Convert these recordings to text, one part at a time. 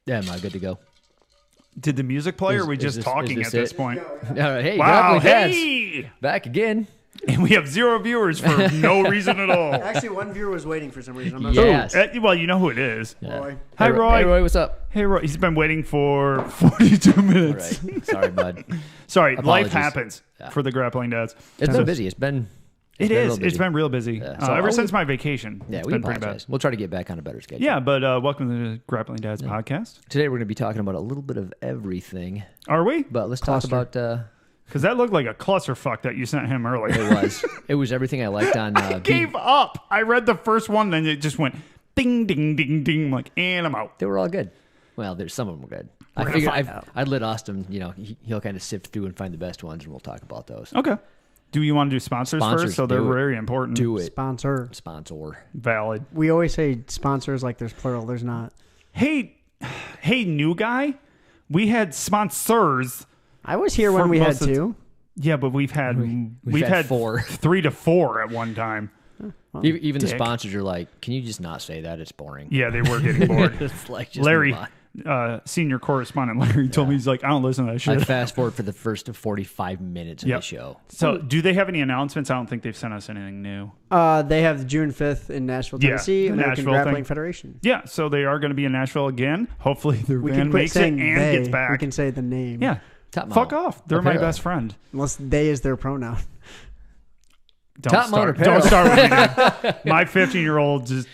Yeah, am I good to go? Did the music play, or are we just talking at this point? Hey, wow, Grappling Dads, back again. And we have 0 viewers for no reason at all. Actually, one viewer was waiting for some reason. I'm not Yes. Well, you know who it is. Yeah. Roy. Hi, Roy. Hey, Roy, what's up? Hey, Roy. He's been waiting for 42 All minutes. right. Sorry, bud. Sorry, Apologies. life happens for the Grappling Dads. It's been busy. It's been real busy. It's been real busy. Yeah, so Ever since my vacation. Yeah, it's we been pretty apologize. bad. We'll try to get back on a better schedule. Yeah, but welcome to the Grappling Dads podcast. Today we're going to be talking about a little bit of everything. Are we? But let's talk about... Because that looked like a clusterfuck that you sent him earlier. It was. It was everything I liked on... I gave up. I read the first one, then it just went ding, ding, ding, ding. I'm like, and I'm out. They were all good. Well, there's some of them were good. I figured I'd let Austin, he'll kind of sift through and find the best ones, and we'll talk about those. Okay. Do you want to do sponsors first? So they're very important. Do it. Sponsor. Valid. We always say sponsors like there's plural. There's not. Hey, new guy. We had sponsors. I was here when we had two. Yeah, but we've had 4. 3 to 4 at one time. Even the sponsors are like, can you just not say that? It's boring. Yeah, they were getting bored. It's like, just Larry, move on. senior correspondent Larry, told me, he's like, I don't listen to that shit. I fast forward for the first 45 minutes of the show. So, do they have any announcements? I don't think they've sent us anything new. They have June 5th in Nashville, Tennessee. American Grappling Federation. Yeah, so they are going to be in Nashville again. Hopefully, their van makes it and gets back. We can say the name. Yeah. Fuck off. They're my best friend. Unless they is their pronoun. Don't start with me, dude. My 15-year-old just...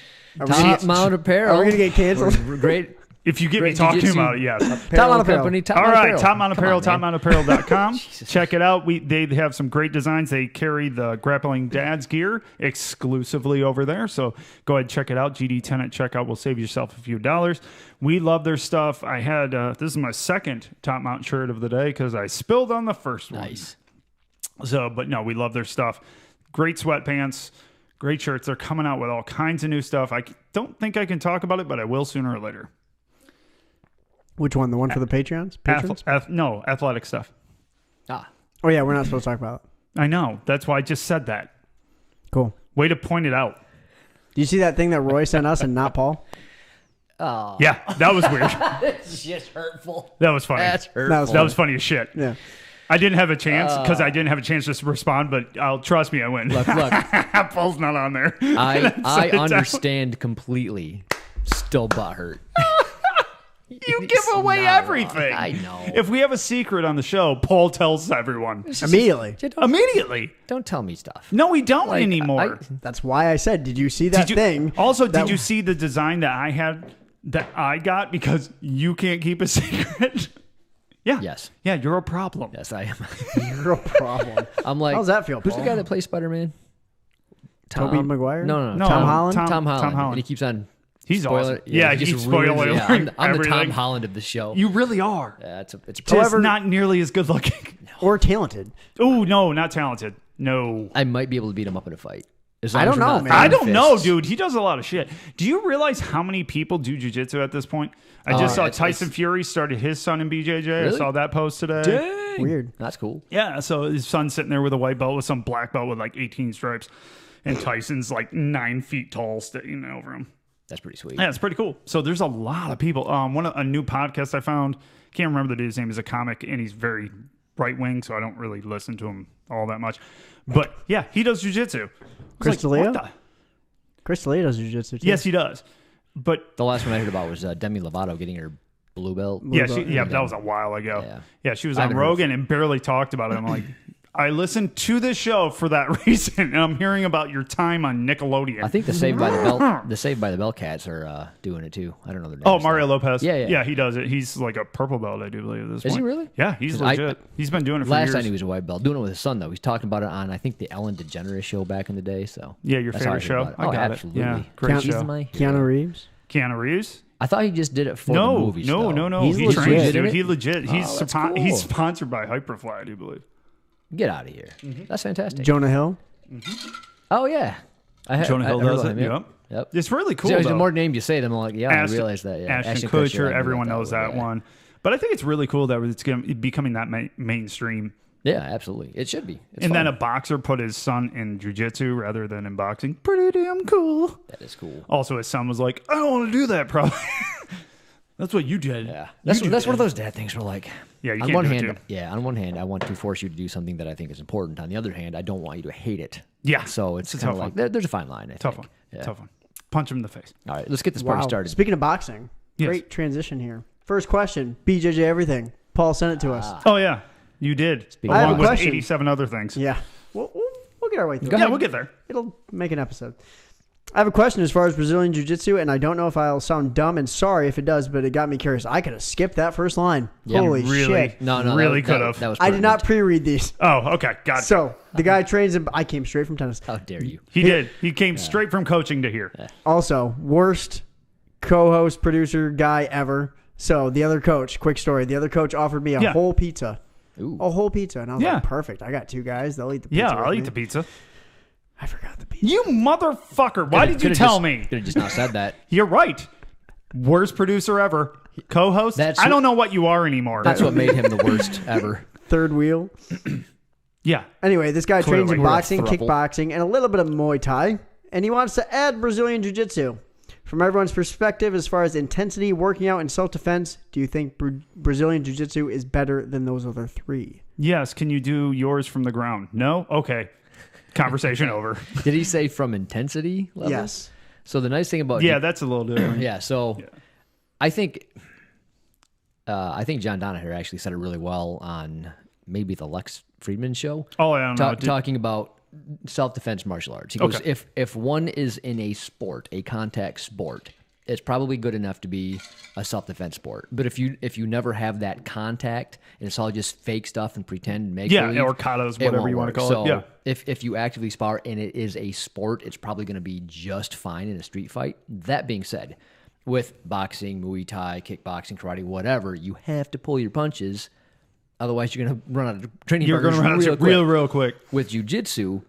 Top Mount Apparel. Are we going to get canceled? Great. If you get me talking about it, yes. Top Mount Apparel. All right, Top Mount Apparel, topmountapparel.com. Check it out. They have some great designs. They carry the Grappling Dads gear exclusively over there. So go ahead and check it out. GD10 at checkout will save yourself a few dollars. We love their stuff. I had, this is my second Top Mount shirt of the day because I spilled on the first one. Nice. So, but no, we love their stuff. Great sweatpants, great shirts. They're coming out with all kinds of new stuff. I don't think I can talk about it, but I will sooner or later. Which one? The one for the Patreons? Patrons? No, athletic stuff. Ah. Oh, yeah, we're not supposed to talk about it. I know. That's why I just said that. Cool. Way to point it out. Do you see that thing that Roy sent us and not Paul? Oh. Yeah, that was weird. It's just hurtful. That was funny. That's hurtful. That was funny as shit. Yeah. I didn't have a chance because I didn't have a chance to respond, but trust me, I win. Look. Paul's not on there. I understand completely. Still butthurt. You give away everything. I know. If we have a secret on the show, Paul tells everyone. Immediately. Immediately. Don't tell me stuff. No, we don't anymore. That's why I said, did you see that thing? Also, did you see the design that I had that I got because you can't keep a secret? Yeah. Yes. Yeah, you're a problem. Yes, I am. You're a problem. I'm like, how does that feel, who's Paul? the guy that plays Spider-Man? Tobey Maguire? No. Tom Holland? Tom Holland. And he keeps on... He's spoiler, awesome. Yeah, he keeps spoiling I'm the Tom Holland of the show. You really are. Yeah, it's a just not nearly as good looking. Or talented. Oh, no, not talented. No. I might be able to beat him up in a fight. I don't know, man. I don't know, dude. He does a lot of shit. Do you realize how many people do jiu-jitsu at this point? I just saw Tyson Fury started his son in BJJ. Really? I saw that post today. Dang. Weird. That's cool. Yeah, so his son's sitting there with a white belt with some black belt with like 18 stripes. And Tyson's like 9 feet tall sitting over him. That's pretty sweet. Yeah, it's pretty cool. So there's a lot of people. A new podcast I found, can't remember the dude's name, is a comic, and he's very right-wing, so I don't really listen to him all that much. But yeah, he does jiu-jitsu. Chris D'Elia? Chris D'Elia does jiu-jitsu too. Yes, he does. But the last one I heard about was Demi Lovato getting her blue belt. That was a while ago. Yeah, she was on Rogan and barely talked about it. I'm like, I listened to this show for that reason, and I'm hearing about your time on Nickelodeon. I think the Saved by the Bell cats are doing it too. I don't know their names. Oh, Mario Lopez. Yeah, he does it. He's like a purple belt, I do believe, at this point. Is he really? Yeah, he's legit. He's been doing it for years. Last time he was a white belt, doing it with his son though. He's talking about it on I think the Ellen DeGeneres show back in the day. So yeah, your favorite show. I got absolutely. it. Yeah, great show. Keanu Reeves. Keanu Reeves. I thought he just did it for the movies. No. He's He legit. trains, dude. He legit. That's cool. He's sponsored by Hyperfly, I do believe. Get out of here. That's fantastic. Jonah Hill. Oh yeah. Jonah Hill does it. Yep. It's really cool. The more names you say, the more like, I realize that. Yeah. Ashton Kutcher, everyone knows that one. But I think it's really cool that it's becoming that mainstream. Yeah, absolutely. It should be. It's and fun. then a boxer put his son in jiu-jitsu rather than in boxing. Pretty damn cool. That is cool. Also, his son was like, I don't want to do that, probably. That's what you did. Yeah, that's one of those dad things where like, yeah, you on can't one do hand, it too. on one hand, I want to force you to do something that I think is important. On the other hand, I don't want you to hate it. Yeah, so it's kind of like there's a fine line. Tough one. Punch him in the face. All right, let's get this party started. Speaking of boxing, great transition here. First question, BJJ everything. Paul sent it to us. Oh yeah, you did. I have a Along with question. 87 other things. Yeah, we'll get our way through. Yeah, we'll get there. It'll make an episode. I have a question as far as Brazilian Jiu-Jitsu, and I don't know if I'll sound dumb, and sorry if it does, but it got me curious. I could have skipped that first line. Yeah, Holy really? shit. No, really could have. That was I did not pre-read these. Oh, okay. Got it. So, the guy trains him. I came straight from tennis. How dare you? He did. He came straight from coaching to here. Also, worst co-host, producer guy ever. So, the other coach, quick story. The other coach offered me a whole pizza. Ooh. A whole pizza. And I was like, perfect. I got 2 guys. They'll eat the pizza. Yeah, I'll with eat me. the pizza. I forgot the pizza. You motherfucker. Why did you tell me? Could have just not said that. You're right. Worst producer ever. Co-host? I don't know what you are anymore. That's what made him the worst ever. Third wheel. Yeah. Anyway, this guy trains in We're a boxing, throuple. kickboxing, and a little bit of Muay Thai, and he wants to add Brazilian Jiu-Jitsu. From everyone's perspective, as far as intensity, working out, and self-defense, do you think Brazilian Jiu-Jitsu is better than those other 3? Yes. Can you do yours from the ground? No? Okay. Conversation over. Did he say from intensity level? Yes. So the nice thing about that's a little different. I think John Donaher actually said it really well on maybe the Lex Friedman show. Oh, I don't know. Talking about self-defense martial arts. He goes, if one is in a sport, a contact sport, it's probably good enough to be a self-defense sport. But if you never have that contact and it's all just fake stuff and pretend and make believe, or katas, whatever you want to call so it. Yeah. If you actively spar and it is a sport, it's probably going to be just fine in a street fight. That being said, with boxing, Muay Thai, kickboxing, karate, whatever, you have to pull your punches. Otherwise, you're going to run out of training partners real quick. With jiu-jitsu,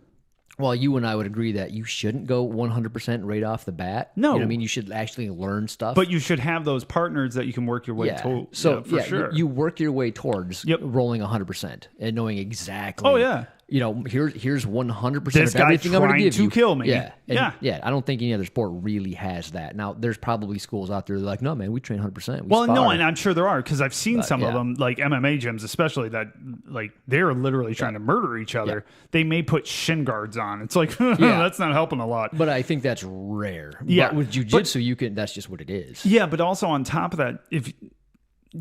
while you and I would agree that you shouldn't go 100% right off the bat. No. You know what I mean? You should actually learn stuff. But you should have those partners that you can work your way to. So, for sure. You work your way towards rolling 100% and knowing exactly. Oh, yeah. You know, here's 100% This of everything I'm going to give you. kill me. Yeah. And yeah. I don't think any other sport really has that. Now, there's probably schools out there that are like, no, man, we train 100%. Well, no, and I'm sure there are because I've seen some of them, like MMA gyms especially, that like they're literally trying to murder each other. Yeah. They may put shin guards on. It's like, that's not helping a lot. But I think that's rare. Yeah. But with jiu-jitsu, that's just what it is. Yeah, but also on top of that, if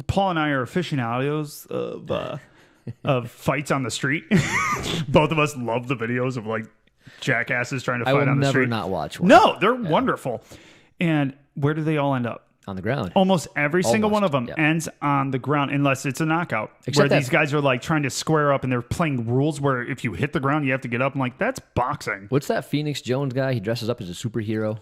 Paul and I are aficionados of fights on the street. Both of us love the videos of like jackasses trying to fight on the street. I will never not watch one. No, they're wonderful. And where do they all end up? On the ground. Almost every single one of them ends on the ground unless it's a knockout. Except where these guys are like trying to square up and they're playing rules where if you hit the ground, you have to get up. I'm like, that's boxing. What's that Phoenix Jones guy? He dresses up as a superhero.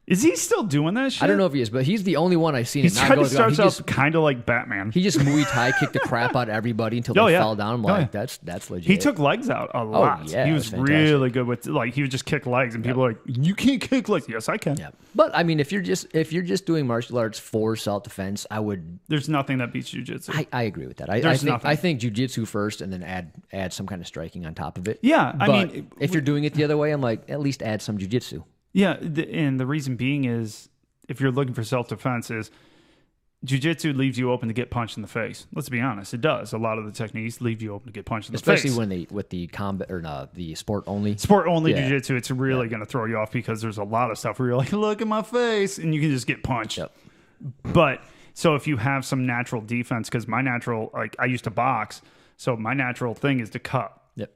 Is he still doing that shit? I don't know if he is, but he's the only one I've seen. He's trying to start up kind of like Batman. He just Muay Thai kicked the crap out of everybody until they fell down. I'm like, that's legit. He took legs out a lot. Yeah, he was really good with like he would just kick legs, and people are like, you can't kick legs. Yes, I can. Yeah, but I mean, if you're just doing martial arts for self defense, I would. There's nothing that beats jiu-jitsu. I agree with that. I think jiu-jitsu first, and then add some kind of striking on top of it. Yeah, but I mean, if you're doing it the other way, I'm like, at least add some jiu-jitsu. Yeah, and the reason being is, if you're looking for self-defense, is jiu-jitsu leaves you open to get punched in the face. Let's be honest, it does. A lot of the techniques leave you open to get punched in the face. Especially with the combat or the sport only. Sport only jiu-jitsu, it's really going to throw you off because there's a lot of stuff where you're like, look at my face, and you can just get punched. Yep. But so if you have some natural defense, because my natural, like I used to box, so my natural thing is to cut. Yep.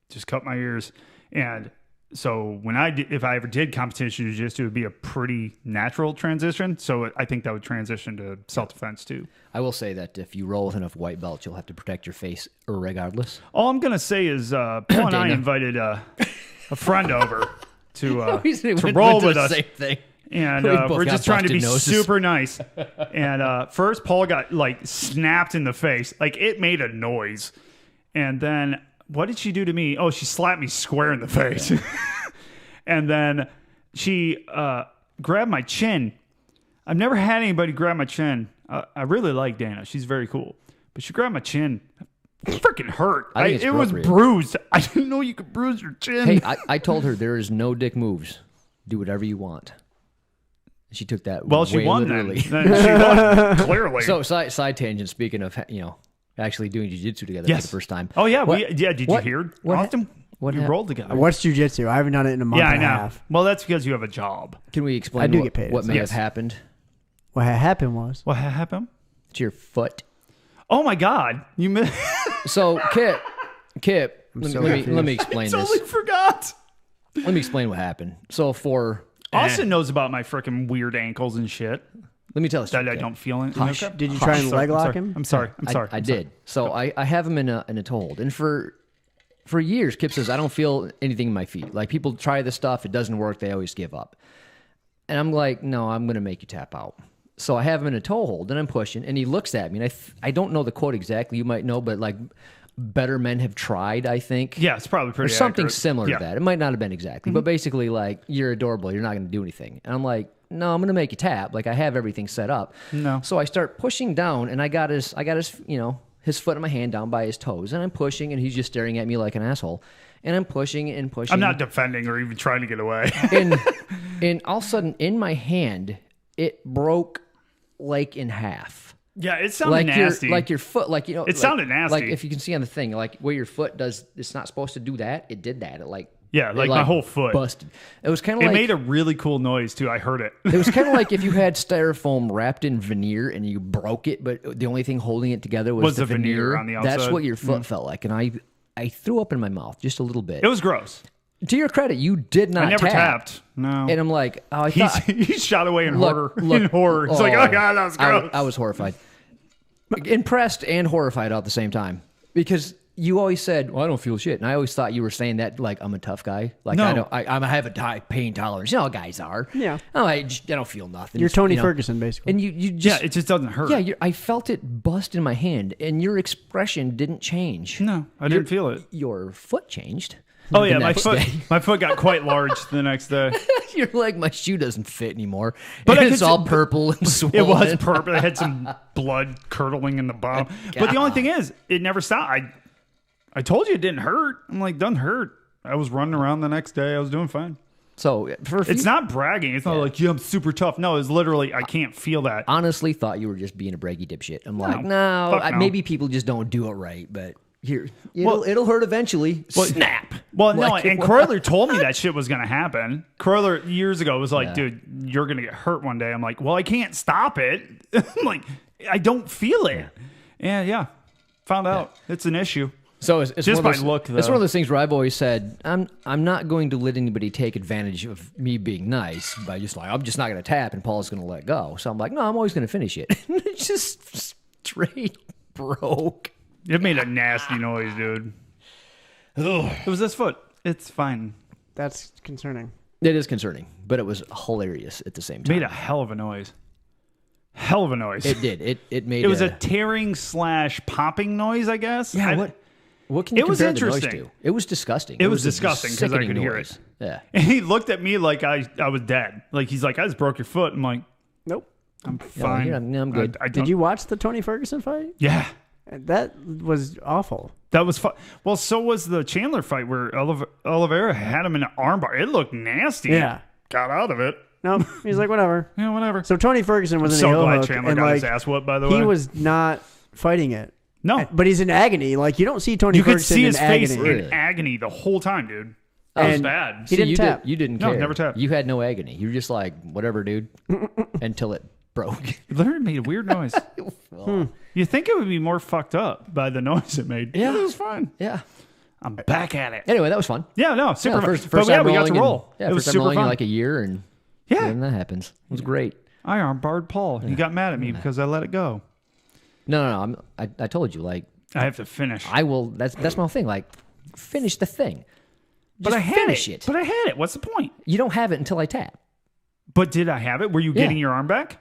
Just cut my ears. And so if I ever did competition jiu-jitsu, it would be a pretty natural transition. So I think that would transition to self-defense too. I will say that if you roll with enough white belts, you'll have to protect your face regardless. All I'm going to say is Paul and I invited a friend over to roll with us. Same thing. And we're just trying to be super nice. And first, Paul got like snapped in the face. Like it made a noise. And then what did she do to me? Oh, she slapped me square in the face. And then she grabbed my chin. I've never had anybody grab my chin. I really like Dana. She's very cool. But she grabbed my chin. It freaking hurt. It was bruised. I didn't know you could bruise your chin. Hey, I told her there is no dick moves. Do whatever you want. She took that Well, she way won literally. then. She won, clearly. So side tangent. Speaking of actually doing jiu-jitsu together for the first time. Oh yeah, What- did you hear? Austin, what we hap- rolled together. What's jujitsu? I haven't done it in a month Yeah, I and a know. half. Well, that's because you have a job. Can we explain I do what, get paid. what may Yes. have happened What happened was What happened? to your foot? Oh my God, you missed. So Kip, so let me explain Totally this. forgot. Let me explain what happened. So Austin knows about my freaking weird ankles and shit let me tell you that I don't feel it. Hush. Okay. Did you try and leg lock sorry. him? I'm sorry. I'm sorry. I did. So I have him in a toehold, and for years, Kip says I don't feel anything in my feet. Like people try this stuff, it doesn't work. They always give up, and I'm like, no, I'm gonna make you tap out. So I have him in a toehold, and I'm pushing, and he looks at me, and I don't know the quote exactly. You might know, but like better men have tried. I think. Yeah, it's probably pretty Or something accurate. similar Yeah. to that. It might not have been exactly, but basically, like, you're adorable. You're not going to do anything. And I'm like, no, I'm going to make you tap. Like, I have everything set up. No. So I start pushing down, and I got his, his foot in my hand down by his toes, and I'm pushing, and he's just staring at me like an asshole. And I'm pushing and pushing. I'm not defending or even trying to get away. And all of a sudden, in my hand, it broke like in half. Yeah, it sounded nasty. Your foot, It sounded nasty. Like if you can see on the thing, like where your foot does, it's not supposed to do that. It did that. It my whole foot busted. It was kind of It like made a really cool noise too. I heard it. it was kind of like if you had styrofoam wrapped in veneer and you broke it, but the only thing holding it together was the veneer on the That's outside. what your foot felt like, and I threw up in my mouth just a little bit. It was gross. To your credit, you did not. I never tap. tapped. No. And I'm like, oh, I thought. He shot away in Look, horror. In horror. It's like, oh God, that was gross. I was horrified. Impressed and horrified all at the same time. Because you always said, well, I don't feel shit. And I always thought you were saying that like I'm a tough guy. Like No. I have a high pain tolerance. You know how guys are. Yeah. Oh, I don't feel nothing. You're It's, Tony Ferguson, basically. And you just. Yeah, it just doesn't hurt. Yeah, I felt it bust in my hand, and your expression didn't change. No, I didn't feel it. Your foot changed. Oh the yeah, my next foot. day. My foot got quite large the next day. You're like, my shoe doesn't fit anymore. But And I it's could all see- purple and swollen. It was purple. It had some blood curdling in the bottom. But the only God. thing is, it never stopped. I told you it didn't hurt. I'm like, doesn't hurt. I was running around the next day. I was doing fine. So for a few, It's not bragging. It's not like, yeah, I'm super tough. No, it's literally, I can't feel that. honestly thought you were just being a braggy dipshit. I'm like, fuck no. maybe people just don't do it right, but here, it'll hurt eventually. Snap. Well, no, Like, and what? Croyler told me that shit was going to happen. Croyler years ago was like, Yeah. dude, you're going to get hurt one day. I'm like, well, I can't stop it. I'm like, I don't feel it. Yeah. Found out it's an issue. So it's Just one of by those, look, it's though. one of those things where I've always said I'm not going to let anybody take advantage of me being nice by just like I'm just not going to tap and Paul's going to let go. So I'm like, no, I'm always going to finish it. It's just straight broke. It made a nasty noise, dude. It was this foot. It's fine. That's concerning. It is concerning, but it was hilarious at the same time. Made a hell of a noise. Hell of a noise. It did. It made. It was a tearing / popping noise, I guess. Yeah. What can you It was compare the noise interesting. to? It was disgusting. It was a disgusting 'cause I could sickening hear noise. it. Yeah. And he looked at me like I was dead. Like he's like, I just broke your foot. I'm like, Nope. I'm No, fine. I'm good. I Did don't- you watch the Tony Ferguson fight? Yeah. That was awful. That was fun. Well, so was the Chandler fight where Oliveira had him in an armbar. It looked nasty. Yeah. Got out of it. No, he's like, whatever. Yeah, whatever. So Tony Ferguson was in So a heel glad hook, Chandler and got like his ass whooped, by the way. he was not fighting it. No. But he's in agony. Like you don't see Tony You could Ferguson see in his face agony. in agony the whole time, dude. That was And bad. he didn't you tap. You didn't No, care. never tapped. You had no agony. You were just like, whatever, dude, until it broke. It literally made a weird noise. You think it would be more fucked up by the noise it made. Yeah. It was fine. Yeah. I'm back at it. Anyway, that was fun. Yeah, no, super Yeah, fun. first But yeah, time we got to rolling roll. In, yeah, It was first time super rolling in fun. like a year, and Yeah. then that happens. It was great. I armbarred Paul. He got mad at me because I let it go. No. I told you, like, I have to finish. I will. That's my whole thing. Like, finish the thing. but Just I had finish it. it. But I had it. What's the point? You don't have it until I tap. But did I have it? Were you getting your arm back?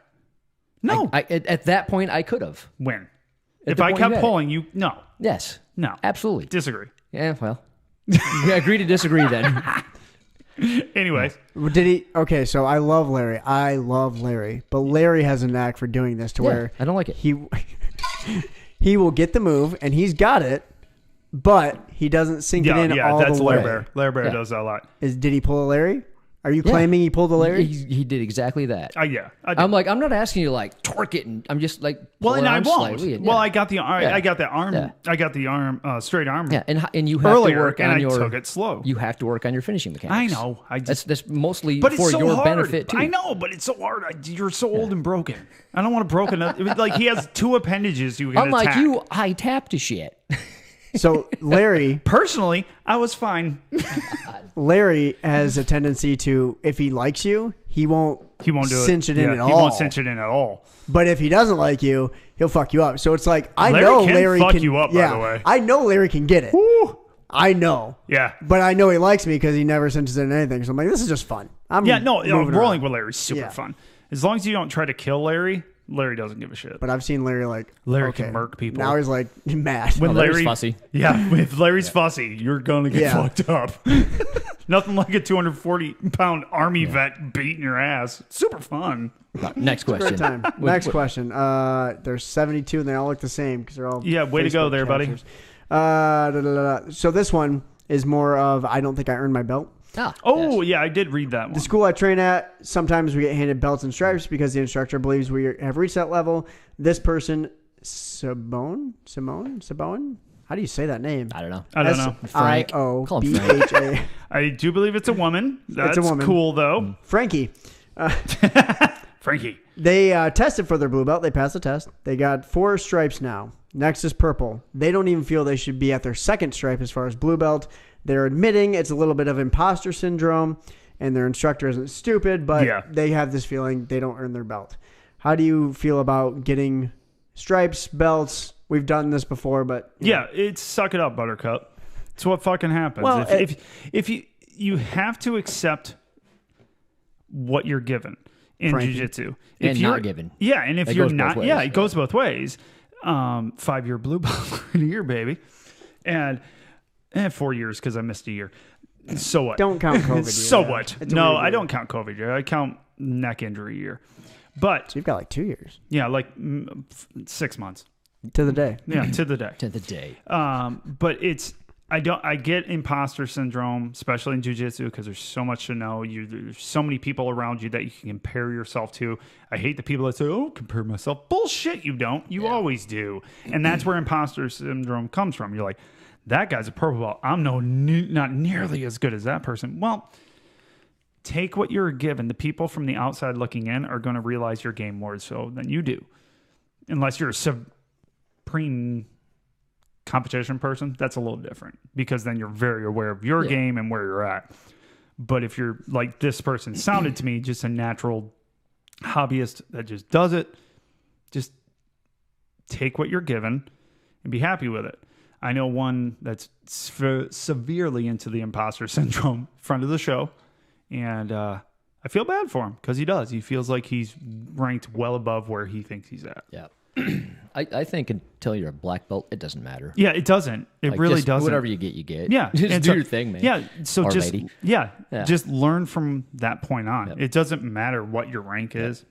No. At that point, I could have. When? At If the I point you kept had it. pulling you, no. Yes. No. Absolutely. Disagree. Yeah. Well, we agree to disagree then. Anyways, Did he? Okay, so I love Larry. But Larry has a knack for doing this to Yeah, where I don't like it. he will get the move and he's got it, but he doesn't sink it in all that's the Larry way. Bear. Larry Bear Yeah. does that a lot. Did he pull a Larry? Are you claiming he pulled a Larry? He did exactly that. Yeah. I'm like, I'm not asking you to like torque it, and I'm just like, well, and I won't. Slightly, well, I got the arm. I got the arm. Yeah. I got the arm straight arm. Yeah, and you have earlier, to work on your. I took it slow. You have to work on your finishing mechanics. I know. That's mostly but for it's so your hard. benefit too. I know, but it's so hard. You're so old and broken. I don't want to broken. Like he has 2 appendages you can Unlike attack. you, I tap to shit. So Larry, personally, I was fine. Larry has a tendency to, if he likes you, he won't do cinch it in at all. He won't cinch it in at all. But if he doesn't like you, he'll fuck you up. So it's like Larry can fuck you up. Yeah, by the way, I know Larry can get it. Woo. I know. Yeah, but I know he likes me because he never cinches in anything. So I'm like, this is just fun. Rolling with Larry's super fun. As long as you don't try to kill Larry. Larry doesn't give a shit. But I've seen Larry can murk people. Now he's like mad. When Larry's fussy. Yeah, if Larry's fussy, you're gonna get fucked up. Nothing like a 240-pound army vet beating your ass. Super fun. Next question. Great time. Next question. There's 72 and they all look the same because they're all way to go there, captures. Buddy. So this one is more of I don't think I earned my belt. Yeah, I did read that one. The school I train at, sometimes we get handed belts and stripes because the instructor believes we have reached that level. This person, Simone? How do you say that name? I don't know. Frank. S-I-O-B-H-A. I do believe it's a woman. That's it's a woman. Cool, though. Frankie. Frankie. They tested for their blue belt. They passed the test. They got 4 stripes now. Next is purple. They don't even feel they should be at their second stripe as far as blue belt. They're admitting it's a little bit of imposter syndrome, and their instructor isn't stupid, but they have this feeling they don't earn their belt. How do you feel about getting stripes, belts? We've done this before, but... it's suck it up, Buttercup. It's what fucking happens. Well, if you have to accept what you're given in jiu-jitsu. And not given. Yeah, and if you're not... Yeah, it goes both ways. 5-year blue belt in a year, baby. And 4 years because I missed a year. So what? Don't count COVID. So what? No, I don't count COVID year. I count neck injury year. But so you've got like 2 years. Yeah, like 6 months. To the day. Yeah, to the day. To the day. But I get imposter syndrome, especially in jiu-jitsu, because there's so much to know. There's so many people around you that you can compare yourself to. I hate the people that say, "Oh, compare myself." Bullshit, you don't. You always do. And that's where imposter syndrome comes from. You're like, that guy's a purple belt. I'm not nearly as good as that person. Well, take what you're given. The people from the outside looking in are going to realize your game more so than you do. Unless you're a supreme competition person, that's a little different because then you're very aware of your game and where you're at. But if you're like this person sounded to me, just a natural hobbyist that just does it, just take what you're given and be happy with it. I know one that's severely into the imposter syndrome, friend of the show, and I feel bad for him because he does. He feels like he's ranked well above where he thinks he's at. Yeah. I think until you're a black belt, it doesn't matter. Yeah, it doesn't. It really doesn't. Whatever you get, you get. Yeah. Just do your thing, man. Yeah. So or just, lady. Just learn from that point on. Yep. It doesn't matter what your rank is.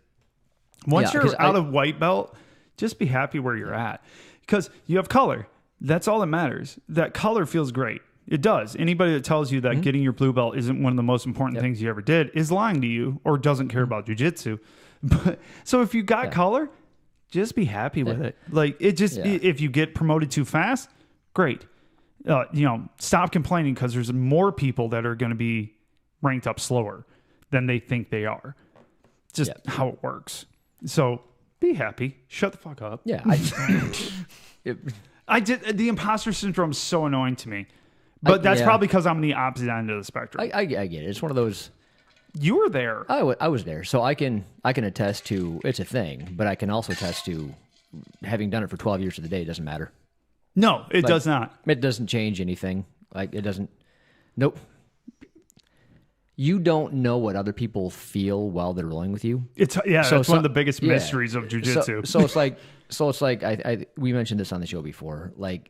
Once you're out of white belt, just be happy where you're at because you have color. That's all that matters. That color feels great. It does. Anybody that tells you that getting your blue belt isn't one of the most important things you ever did is lying to you or doesn't care about jiu-jitsu. But so if you got color, just be happy with it. Like it just if you get promoted too fast, great. Stop complaining because there's more people that are going to be ranked up slower than they think they are. Just how it works. So be happy. Shut the fuck up. Yeah. The imposter syndrome is so annoying to me. But that's probably because I'm the opposite end of the spectrum. I get it. It's one of those. You were there. I was there, so I can attest to it's a thing, but I can also attest to having done it for 12 years to the day. It doesn't matter. No, it does not. It doesn't change anything. Like it doesn't. Nope. You don't know what other people feel while they're rolling with you. It's one of the biggest mysteries of jiu-jitsu. So it's like we mentioned this on the show before. Like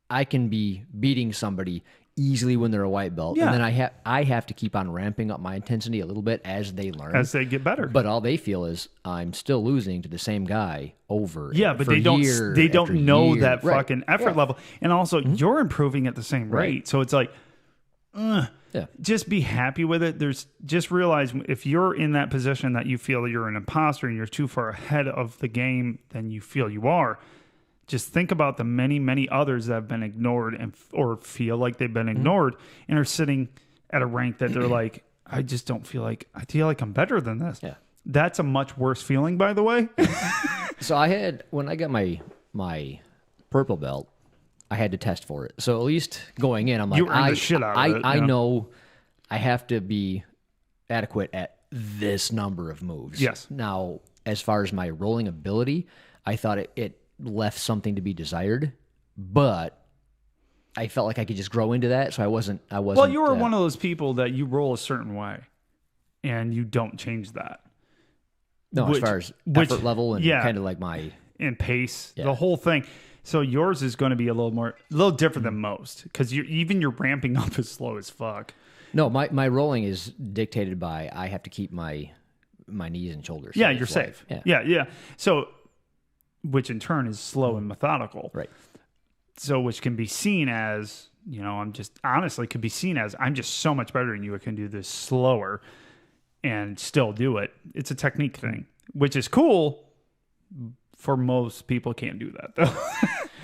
I can be beating somebody easily when they're a white belt, and then I have to keep on ramping up my intensity a little bit as they learn, as they get better. But all they feel is I'm still losing to the same guy over. But they don't know that fucking effort level, and also you're improving at the same rate. So it's like, just be happy with it. Just realize if you're in that position that you feel you're an imposter and you're too far ahead of the game than you feel you are, just think about the many, many others that have been ignored or feel like they've been ignored and are sitting at a rank that they're like, I feel like I'm better than this. Yeah. That's a much worse feeling, by the way. So when I got my purple belt, I had to test for it. So at least going in, I'm like, You earned the shit out of it. I know I have to be adequate at this number of moves. Yes. Now, as far as my rolling ability, I thought it left something to be desired, but I felt like I could just grow into that. So I wasn't. Well, you were one of those people that you roll a certain way, and you don't change that. No, as far as effort level and kind of like and pace, the whole thing. So yours is going to be a little different than most because even your ramping up is slow as fuck. No, my rolling is dictated by I have to keep my knees and shoulders. Yeah, you're safe. Yeah. So, which in turn is slow and methodical. Right. So, which can be seen as, I'm just so much better than you. I can do this slower and still do it. It's a technique thing, which is cool. For most people, can't do that though.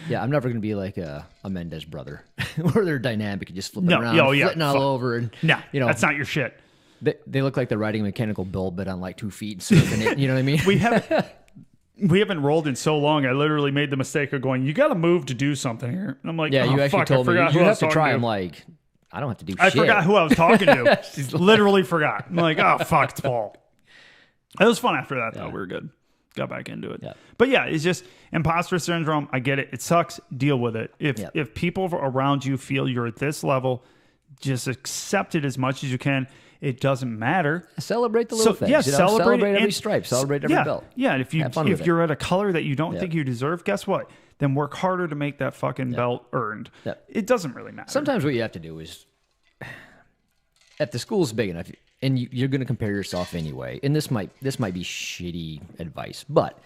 Yeah, I'm never going to be like a Mendez brother, where they're dynamic and just flipping around, flitting all over, and that's not your shit. They look like they're riding a mechanical bull, but on like 2 feet and surfing it. You know what I mean? We haven't rolled in so long. I literally made the mistake of going, you got to move to do something here. And I'm like, yeah, you actually told me you have to try. To. I'm like, I don't have to do I shit. forgot who I was talking to. Literally forgot. I'm like, oh, fuck, it's Paul. It was fun after that, though. We were good. Got back into it. Yeah. But yeah, it's just imposter syndrome. I get it. It sucks. Deal with it. If people around you feel you're at this level, just accept it as much as you can. It doesn't matter. Celebrate the little things. Yeah, celebrate every stripe. Celebrate every belt. Yeah, and if you're at a color that you don't think you deserve, guess what? Then work harder to make that fucking belt earned. Yeah. It doesn't really matter. Sometimes what you have to do is, if the school's big enough, and you're going to compare yourself anyway, and this might be shitty advice, but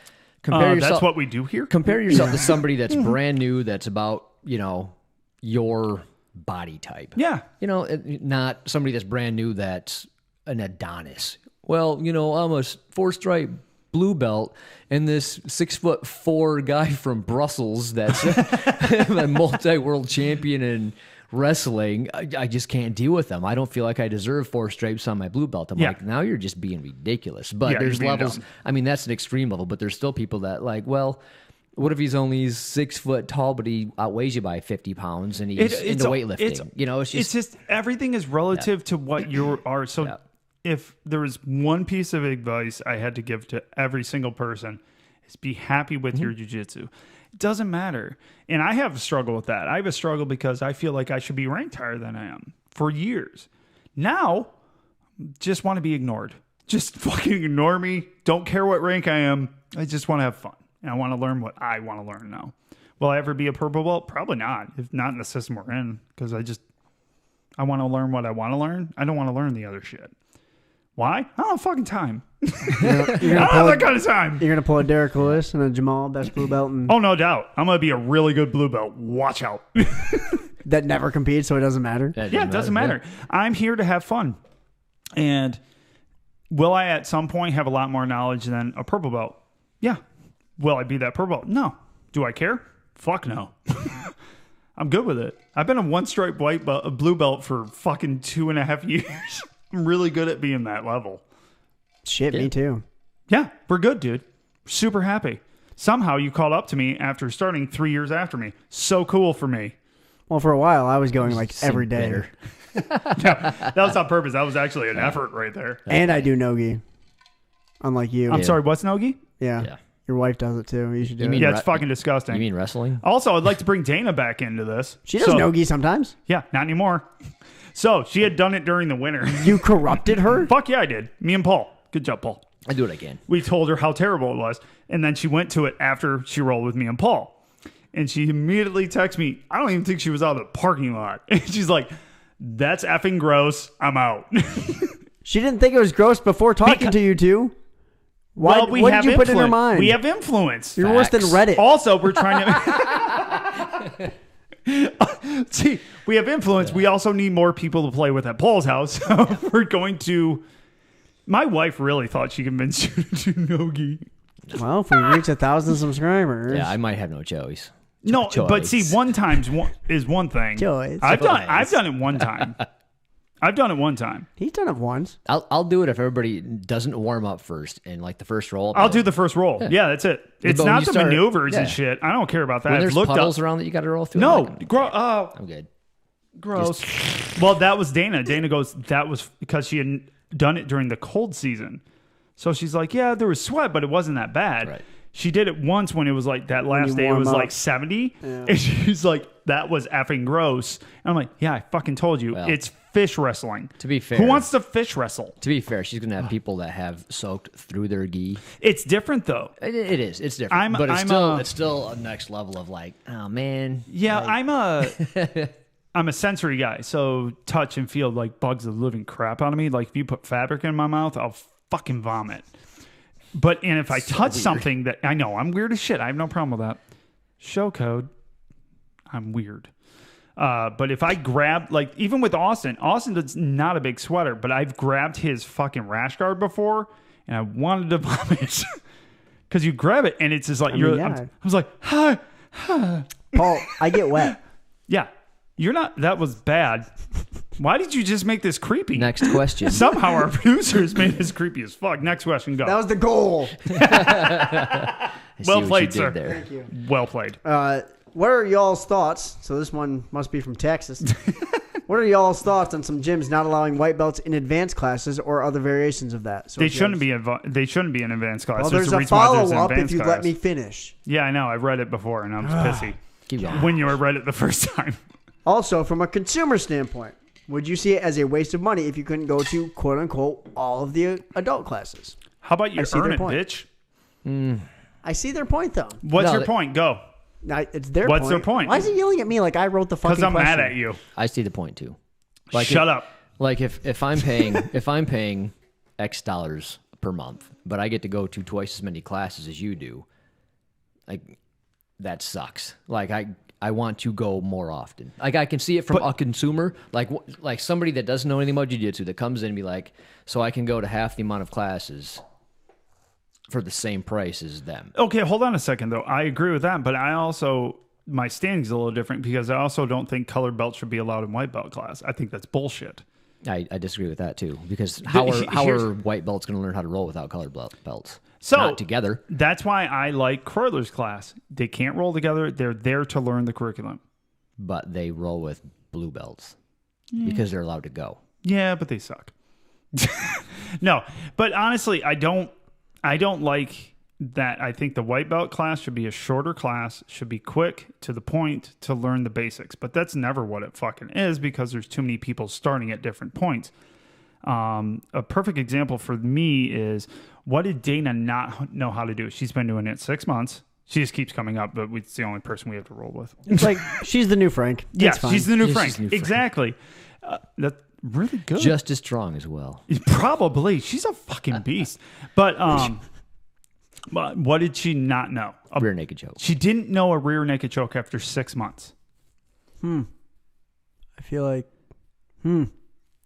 compare yourself. That's what we do here. Compare yourself to somebody that's brand new, that's about your body type. Yeah, not somebody that's brand new that's an Adonis. Well, I'm a 4-stripe blue belt, and this 6'4" guy from Brussels that's a multi-world champion in wrestling, I just can't deal with them. I don't feel like I deserve 4 stripes on my blue belt. I'm like, now you're just being ridiculous. But there's levels. Dumb. I mean, that's an extreme level, but there's still people that like, well, what if he's only 6 foot tall, but he outweighs you by 50 pounds and he's into weightlifting? It's just everything is relative to what you are. So if there was one piece of advice I had to give to every single person, is be happy with your jiu-jitsu. It doesn't matter. And I have a struggle with that. I have a struggle because I feel like I should be ranked higher than I am for years. Now, just want to be ignored. Just fucking ignore me. Don't care what rank I am. I just want to have fun. And I want to learn what I want to learn now. Will I ever be a purple belt? Probably not. If not in the system we're in. Because I want to learn what I want to learn. I don't want to learn the other shit. Why? I don't have fucking time. I don't have that kind of time. You're going to pull a Derek Lewis and a Jamal, best blue belt. Oh, no doubt. I'm going to be a really good blue belt. Watch out. That never competes, so it doesn't matter. Yeah, it doesn't matter. I'm here to have fun. And will I at some point have a lot more knowledge than a purple belt? Yeah. Will I be that purple belt? No. Do I care? Fuck no. I'm good with it. I've been a 1-stripe blue belt for fucking 2.5 years. I'm really good at being that level. Shit, me too. Yeah, we're good, dude. Super happy. Somehow you caught up to me after starting 3 years after me. So cool for me. Well, for a while, I was going like every day. Yeah, that was on purpose. That was actually an effort right there. And I do nogi. Unlike you. I'm sorry, what's nogi? Yeah. Your wife does it too. You should do it. Yeah, it's fucking disgusting. You mean wrestling? Also, I'd like to bring Dana back into this. She does nogi sometimes. Yeah, not anymore. So, she had done it during the winter. You corrupted her? Fuck yeah, I did. Me and Paul. Good job, Paul. I do it again. We told her how terrible it was. And then she went to it after she rolled with me and Paul. And she immediately texted me. I don't even think she was out of the parking lot. And she's like, that's effing gross. I'm out. She didn't think it was gross before talking to you two. What did you put in her mind? We have influence. You're worse than Reddit. Also, we're trying to... See, we have influence. Yeah. We also need more people to play with at Paul's house. So we're going to. My wife really thought she convinced you to do Nogi. Well, if we reach 1,000 subscribers, yeah, I might have no choice. No, but see, one is one thing. Choice. I've done it one time. I've done it one time. He's done it once. I'll do it if everybody doesn't warm up first and like the first roll. I'll do the first roll. Yeah, that's it. It's not the maneuvers and shit. I don't care about that. When there's puddles around that you got to roll through. No, I'm good. Gross. Well, that was Dana. Dana goes, that was because she had done it during the cold season. So she's like, yeah, there was sweat, but it wasn't that bad. Right. She did it once when it was like that last day. It was like 70. Yeah. And she's like, that was effing gross. And I'm like, yeah, I fucking told you. Well, it's fish wrestling. To be fair. Who wants to fish wrestle? To be fair, she's going to have people that have soaked through their gi. It's different, though. It is. It's different. But it's still a next level of like, oh, man. Yeah, like, I'm a sensory guy. So touch and feel like bugs the living crap out of me. Like if you put fabric in my mouth, I'll fucking vomit. And if I touch something that I know I'm weird as shit, I have no problem with that. Show code, I'm weird. But if I grab, like even with Austin is not a big sweater, but I've grabbed his fucking rash guard before, and I wanted to vomit because you grab it and it's just like I was like, hi. Paul, I get wet. Yeah, you're not. That was bad. Why did you just make this creepy? Next question. Somehow our producers made this creepy as fuck. Next question, go. That was the goal. Well played, sir. There. Thank you. Well played. What are y'all's thoughts? So this one must be from Texas. What are y'all's thoughts on some gyms not allowing white belts in advanced classes or other variations of that? So they shouldn't be in advanced classes. Well, there's a follow-up if you let me finish. Yeah, I know. I've read it before, and I'm pissy. Keep going. When you read it the first time. Also, from a consumer standpoint, would you see it as a waste of money if you couldn't go to, quote-unquote, all of the adult classes? How about you earn it, bitch? I see their point, though. What's your point? Go. It's their What's their point? Why is he yelling at me like I wrote the fucking question? Because I'm mad at you. I see the point, too. Like Shut up. Like if I'm paying X dollars per month, but I get to go to twice as many classes as you do, like that sucks. Like I want to go more often. Like I can see it from a consumer, like somebody that doesn't know anything about jiu-jitsu that comes in and be like, so I can go to half the amount of classes for the same price as them. Okay, hold on a second though. I agree with that, but I also my standing's a little different because I also don't think colored belts should be allowed in white belt class. I think that's bullshit. I disagree with that too because how are white belts going to learn how to roll without colored belts? So not together. That's why I like Croyler's class. They can't roll together. They're there to learn the curriculum. But they roll with blue belts because they're allowed to go. Yeah, but they suck. No, but honestly, I don't like that. I think the white belt class should be a shorter class, should be quick, to the point, to learn the basics. But that's never what it fucking is because there's too many people starting at different points. A perfect example for me is, what did Dana not know how to do? She's been doing it 6 months. She just keeps coming up, but it's the only person we have to roll with. It's like, she's the new Frank. Yeah, she's the new Frank. Exactly. That's really good. Just as strong as well. Probably. She's a fucking beast. But what did she not know? A rear naked choke. She didn't know a rear naked choke after 6 months. I feel like,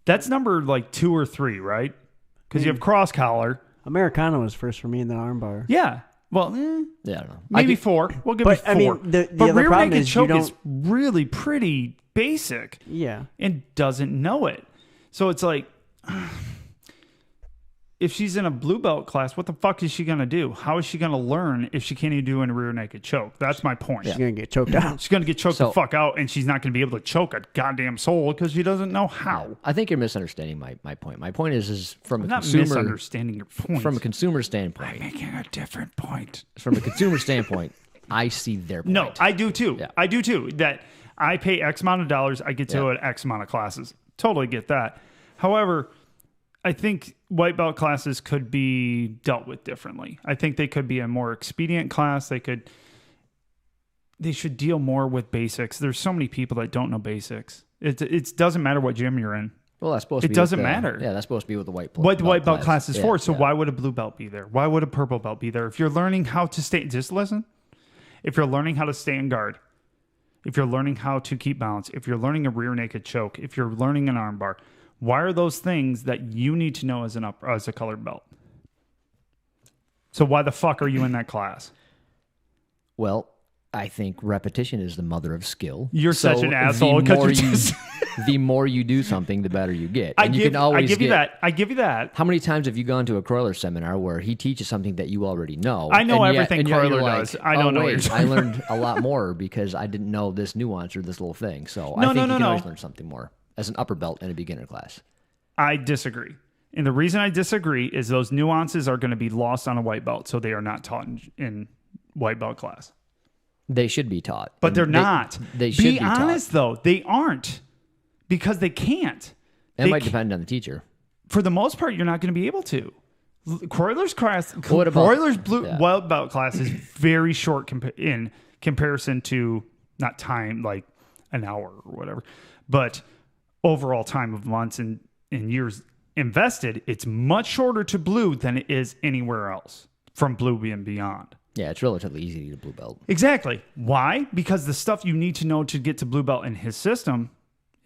That's number like 2 or 3, right? Because you have cross collar. Americano was first for me in the armbar. Yeah. Well, yeah, I don't know. Maybe 4. We'll give it 4. I mean, the but other rear problem naked is choke is really pretty basic. Yeah. And doesn't know it. So it's like, if she's in a blue belt class, what the fuck is she going to do? How is she going to learn if she can't even do a rear naked choke? That's my point. She's going to get choked out. She's going to get choked the fuck out, and she's not going to be able to choke a goddamn soul because she doesn't know how. I think you're misunderstanding my point. My point is from a not consumer... misunderstanding your point. From a consumer standpoint. I'm making a different point. From a consumer standpoint, I see their point. No, I do too. Yeah. I do too. That I pay X amount of dollars, I get to an X amount of classes. Totally get that. However, I think white belt classes could be dealt with differently. I think they could be a more expedient class. They should deal more with basics. There's so many people that don't know basics. It doesn't matter what gym you're in. Well, that's supposed to be. It doesn't matter. Yeah, that's supposed to be what the white belt. What the white belt class is for. So why would a blue belt be there? Why would a purple belt be there? If you're learning how to stay, just listen. If you're learning how to stay in guard, if you're learning how to keep balance, if you're learning a rear naked choke, if you're learning an arm bar, why are those things that you need to know as a colored belt? So why the fuck are you in that class? Well, I think repetition is the mother of skill. You're such an asshole because the more you do something, the better you get. I give you that. I give you that. How many times have you gone to a Croyler seminar where he teaches something that you already know? I know everything Croyler does. I don't know. I learned a lot more because I didn't know this nuance or this little thing. So I think you can always learn something more as an upper belt in a beginner class. I disagree. And the reason I disagree is those nuances are going to be lost on a white belt, so they are not taught in white belt class. They should be taught. But they're not. They should be taught. Be honest, though. They aren't. Because they can't. It might depend on the teacher. For the most part, you're not going to be able to. Croyler's class, white belt class is very short in comparison to, not time, like an hour or whatever, but overall time of months and years invested, it's much shorter to blue than it is anywhere else from blue and beyond. Yeah, it's relatively easy to get a blue belt. Exactly. Why? Because the stuff you need to know to get to blue belt in his system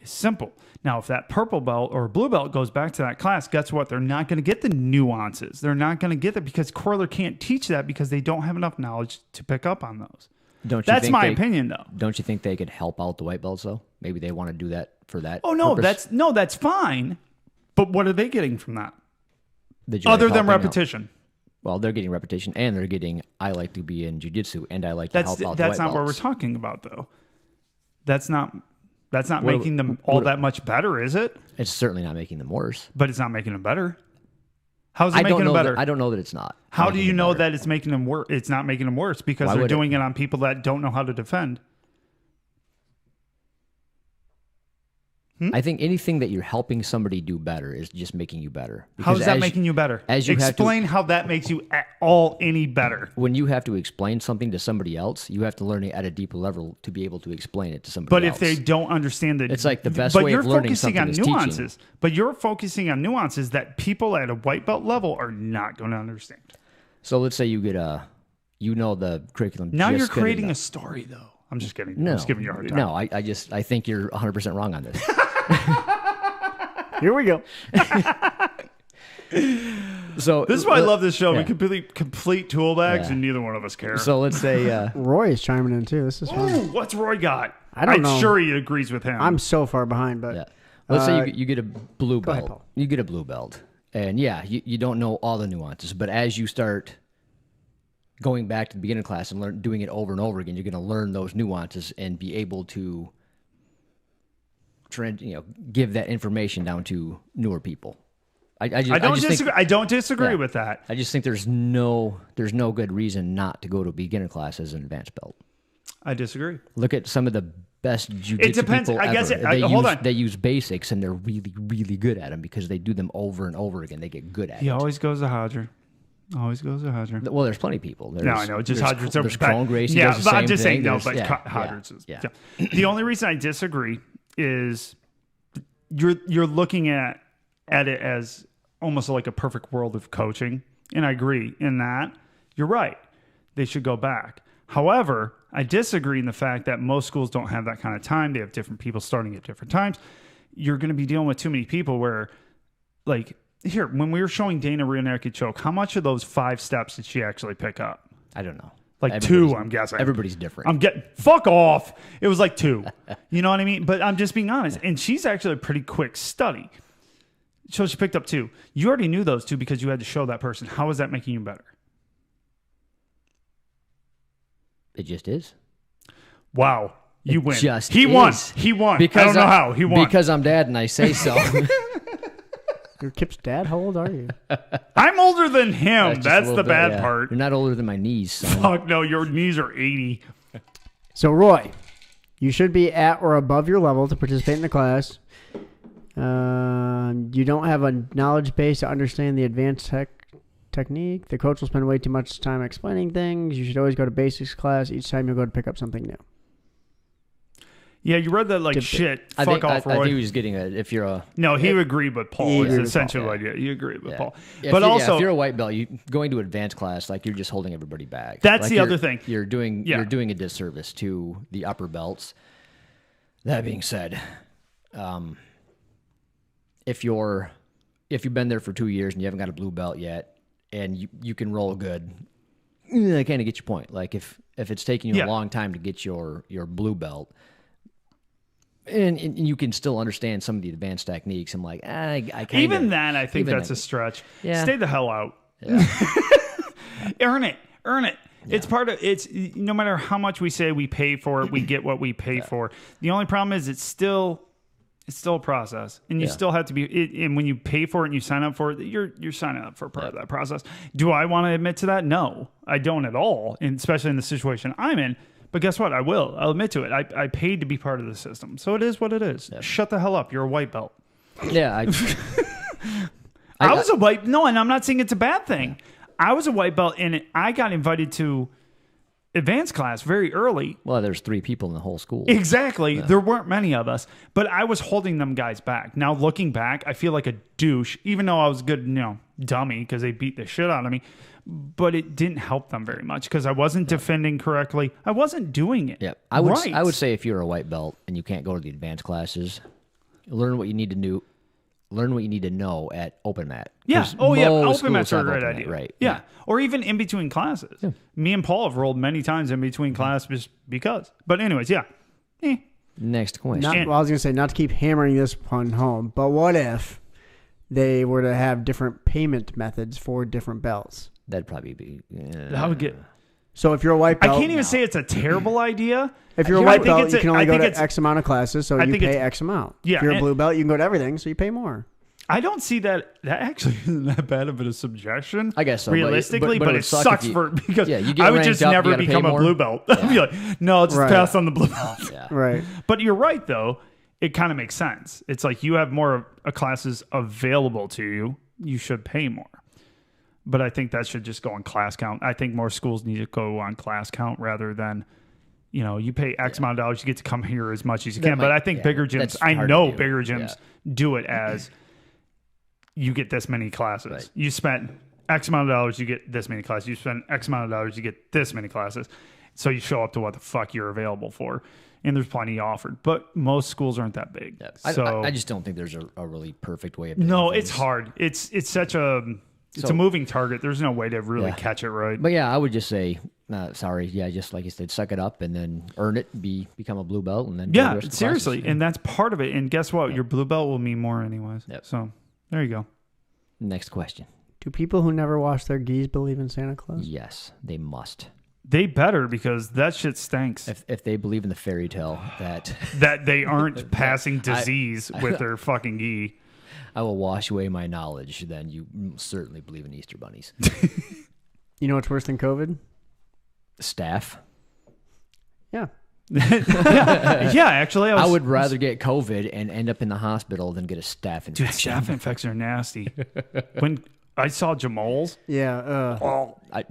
is simple. Now, if that purple belt or blue belt goes back to that class, guess what? They're not going to get the nuances. They're not going to get that because Croyler can't teach that because they don't have enough knowledge to pick up on those. That's my opinion, though. Don't you think they could help out the white belts, though? Maybe they want to do that for that. Oh, no, purpose? that's fine. But what are they getting from that? Other than repetition. Well, they're getting repetition, and they're getting, I like to be in jiu-jitsu, and I like to help out the white belts. That's not what we're talking about, though. That's not making them all that much better, is it? It's certainly not making them worse. But it's not making them better. How's it making them better? I don't know that it's not. How do you know that it's making them worse? It's not making them worse because they're doing it on people that don't know how to defend. I think anything that you're helping somebody do better is just making you better. How is that making you better? Explain how that makes you at all any better. When you have to explain something to somebody else, you have to learn it at a deeper level to be able to explain it to somebody else. But if they don't understand it, it's like the best way of learning something is teaching. But you're focusing on nuances that people at a white belt level are not going to understand. So let's say you get the curriculum. Now you're creating a story, though. I'm just kidding. I'm just giving you a hard time. No, I think you're 100% wrong on this. Here we go. So this is why I love this show. Yeah. We complete tool bags, and neither one of us care. So let's say Roy is chiming in too. This is fun. What's Roy got? I don't know. I'm sure he agrees with him. I'm so far behind, but let's say you get a blue belt. Ahead, you get a blue belt, and you don't know all the nuances, but as you start going back to the beginner class and doing it over and over again, you're going to learn those nuances and be able to give that information down to newer people. I don't disagree with that. I just think there's no good reason not to go to a beginner class as an advanced belt. I disagree. Look at some of the best jiu-jitsu people ever. They use basics and they're really, really good at them because they do them over and over again. They get good at it. He always goes to Hodger. Well, there's plenty of people. No, I know. Just Hodgers. There's Cone Gracie. Yeah, but I'm just saying no. But Hodgers is. Yeah. The only reason I disagree is you're looking at it as almost like a perfect world of coaching, and I agree in that. You're right. They should go back. However, I disagree in the fact that most schools don't have that kind of time. They have different people starting at different times. You're going to be dealing with too many people where, like, here, when we were showing Dana rear naked choke, how much of those 5 steps did she actually pick up? I don't know. Like 2, I'm guessing. Everybody's different. Fuck off. It was like 2. You know what I mean? But I'm just being honest. And she's actually a pretty quick study. So she picked up 2. You already knew those 2 because you had to show that person. How is that making you better? It just is. Wow. You win. He won. He won. Because I don't know how. He won. Because I'm dad and I say so. You're Kip's dad? How old are you? I'm older than him. That's the bad part. You're not older than my knees, son. Fuck no, your knees are 80. So, Roy, you should be at or above your level to participate in the class. You don't have a knowledge base to understand the advanced technique. The coach will spend way too much time explaining things. You should always go to basics class each time you go to pick up something new. Yeah, you read that like shit. I Fuck think, off, Roy. I think he was getting if you're a No, he agreed with Paul. He It's agreed with essentially Paul, what idea. You agree with Paul. But also, if you're a white belt, you going to advanced class, like you're just holding everybody back. That's like the other thing. You're doing a disservice to the upper belts. That being said, if you've been there for 2 years and you haven't got a blue belt yet, and you can roll good, I kind of get your point. Like if it's taking you a long time to get your blue belt, and you can still understand some of the advanced techniques, I'm like, I kind of... Even that, I think that's a stretch. Yeah. Stay the hell out. Yeah. Earn it. Yeah. It's no matter how much we say we pay for it, we get what we pay for. The only problem is it's still a process, and you still have to be. And when you pay for it and you sign up for it, you're signing up for part of that process. Do I want to admit to that? No, I don't at all, and especially in the situation I'm in. But guess what? I'll admit to it. I paid to be part of the system, so it is what it is. Yep. Shut the hell up. You're a white belt. Yeah, I was a white. No, and I'm not saying it's a bad thing. I was a white belt, and I got invited to advanced class very early. Well, there's 3 people in the whole school. Exactly. Yeah. There weren't many of us, but I was holding them guys back. Now, looking back, I feel like a douche, even though I was a good, dummy because they beat the shit out of me. But it didn't help them very much because I wasn't defending correctly. I wasn't doing it. Yeah, I would say if you're a white belt and you can't go to the advanced classes, learn what you need to do. Learn what you need to know at open mat. Yeah. Oh, yeah. Open mats are a great idea. Right. Yeah. Or even in between classes. Yeah. Me and Paul have rolled many times in between classes just because. But anyways, yeah. Next question. I was going to say, not to keep hammering this one home, but what if they were to have different payment methods for different belts? That'd probably be... That would get... So if you're a white belt... I can't even say it's a terrible idea. If you're a white belt, you can only go to X amount of classes, so you pay X amount. Yeah, if you're a blue belt, you can go to everything, so you pay more. I don't see that actually isn't that bad of a suggestion. I guess so. Realistically, but it sucks because you I would just never become a blue belt. I'd be like, no, just pass on the blue belt. Yeah. Right. But you're right, though. It kind of makes sense. It's like you have more classes available to you. You should pay more. But I think that should just go on class count. I think more schools need to go on class count rather than, you pay X amount of dollars, you get to come here as much as you can. But I think bigger gyms, I know bigger gyms do it as you get this many classes. Right. You spent X amount of dollars, you get this many classes. You spend X amount of dollars, you get this many classes. So you show up to what the fuck you're available for. And there's plenty offered. But most schools aren't that big. Yeah. So I just don't think there's a really perfect way of doing things. It's hard. It's such a... It's a moving target. There's no way to really catch it right. But yeah, I would just say, just like you said, suck it up and then earn it, become a blue belt, and then seriously, and that's part of it. And guess what? Your blue belt will mean more anyways. Yep. So there you go. Next question: do people who never wash their gis believe in Santa Claus? Yes, they must. They better, because that shit stinks. If they believe in the fairy tale that they aren't passing disease with their fucking gi. I will wash away my knowledge, then you certainly believe in Easter bunnies. You know what's worse than COVID? Staph. Yeah. Yeah, actually. I would rather get COVID and end up in the hospital than get a staph infection. Dude, staph infections are nasty. When I saw Jamal's. Yeah.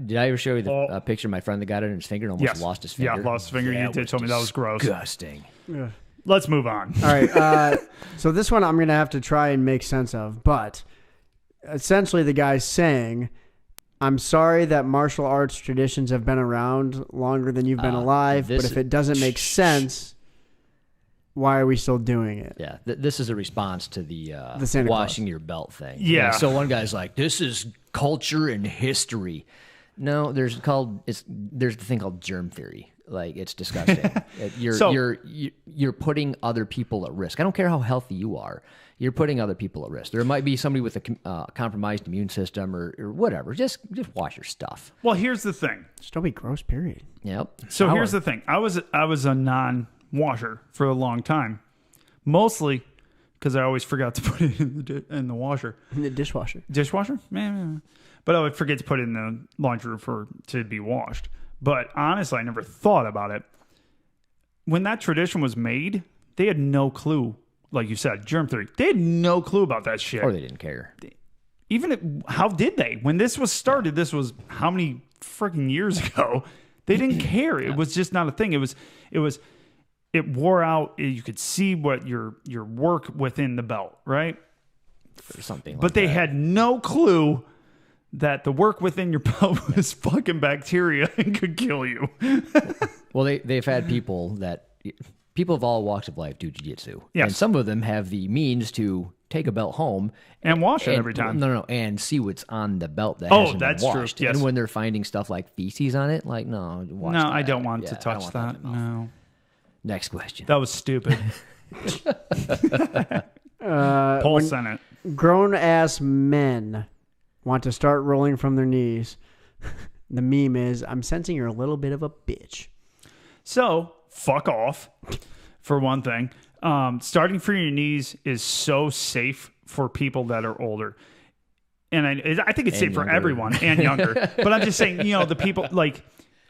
Did I ever show you the picture of my friend that got it in his finger and almost lost his finger? Yeah, lost his finger. You did tell me that was gross. Disgusting. Yeah. Let's move on. All right. So this one I'm going to have to try and make sense of. But essentially the guy's saying, I'm sorry that martial arts traditions have been around longer than you've been alive. But if it doesn't make sense, why are we still doing it? Yeah. This is a response to the Santa washing Claus. your belt thing. Yeah. So one guy's like, this is culture and history. No, there's the thing called germ theory. Like, it's disgusting. You're putting other people at risk. I don't care how healthy you are. You're putting other people at risk. There might be somebody with a compromised immune system or whatever. Just wash your stuff. Well, here's the thing. Just don't be gross, period. Yep. So here's the thing. I was a non-washer for a long time, mostly because I always forgot to put it in the washer. In the dishwasher. Dishwasher? Man. But I would forget to put it in the laundry room to be washed. But honestly, I never thought about it. When that tradition was made, they had no clue. Like you said, germ theory. They had no clue about that shit. Or they didn't care. How did they? When this was started, this was how many freaking years ago? They didn't care. It was just not a thing. It was it wore out. You could see what your work within the belt, right? Or something like but they that. had no clue that the work within your belt was fucking bacteria and could kill you. Well, they've had people of all walks of life do jiu-jitsu. Yes. And some of them have the means to take a belt home And wash it every time. No, and see what's on the belt that Oh, hasn't that's been true. washed. Yes. And when they're finding stuff like feces on it, like, no, wash No, that. I don't want to Yeah, I don't touch want that. in my mouth. No. Next question. That was stupid. Paul sent it. Grown-ass men want to start rolling from their knees. The meme is, I'm sensing you're a little bit of a bitch. So, fuck off, for one thing. Starting from your knees is so safe for people that are older. And I think it's safe for everyone and younger. But I'm just saying, the people, like,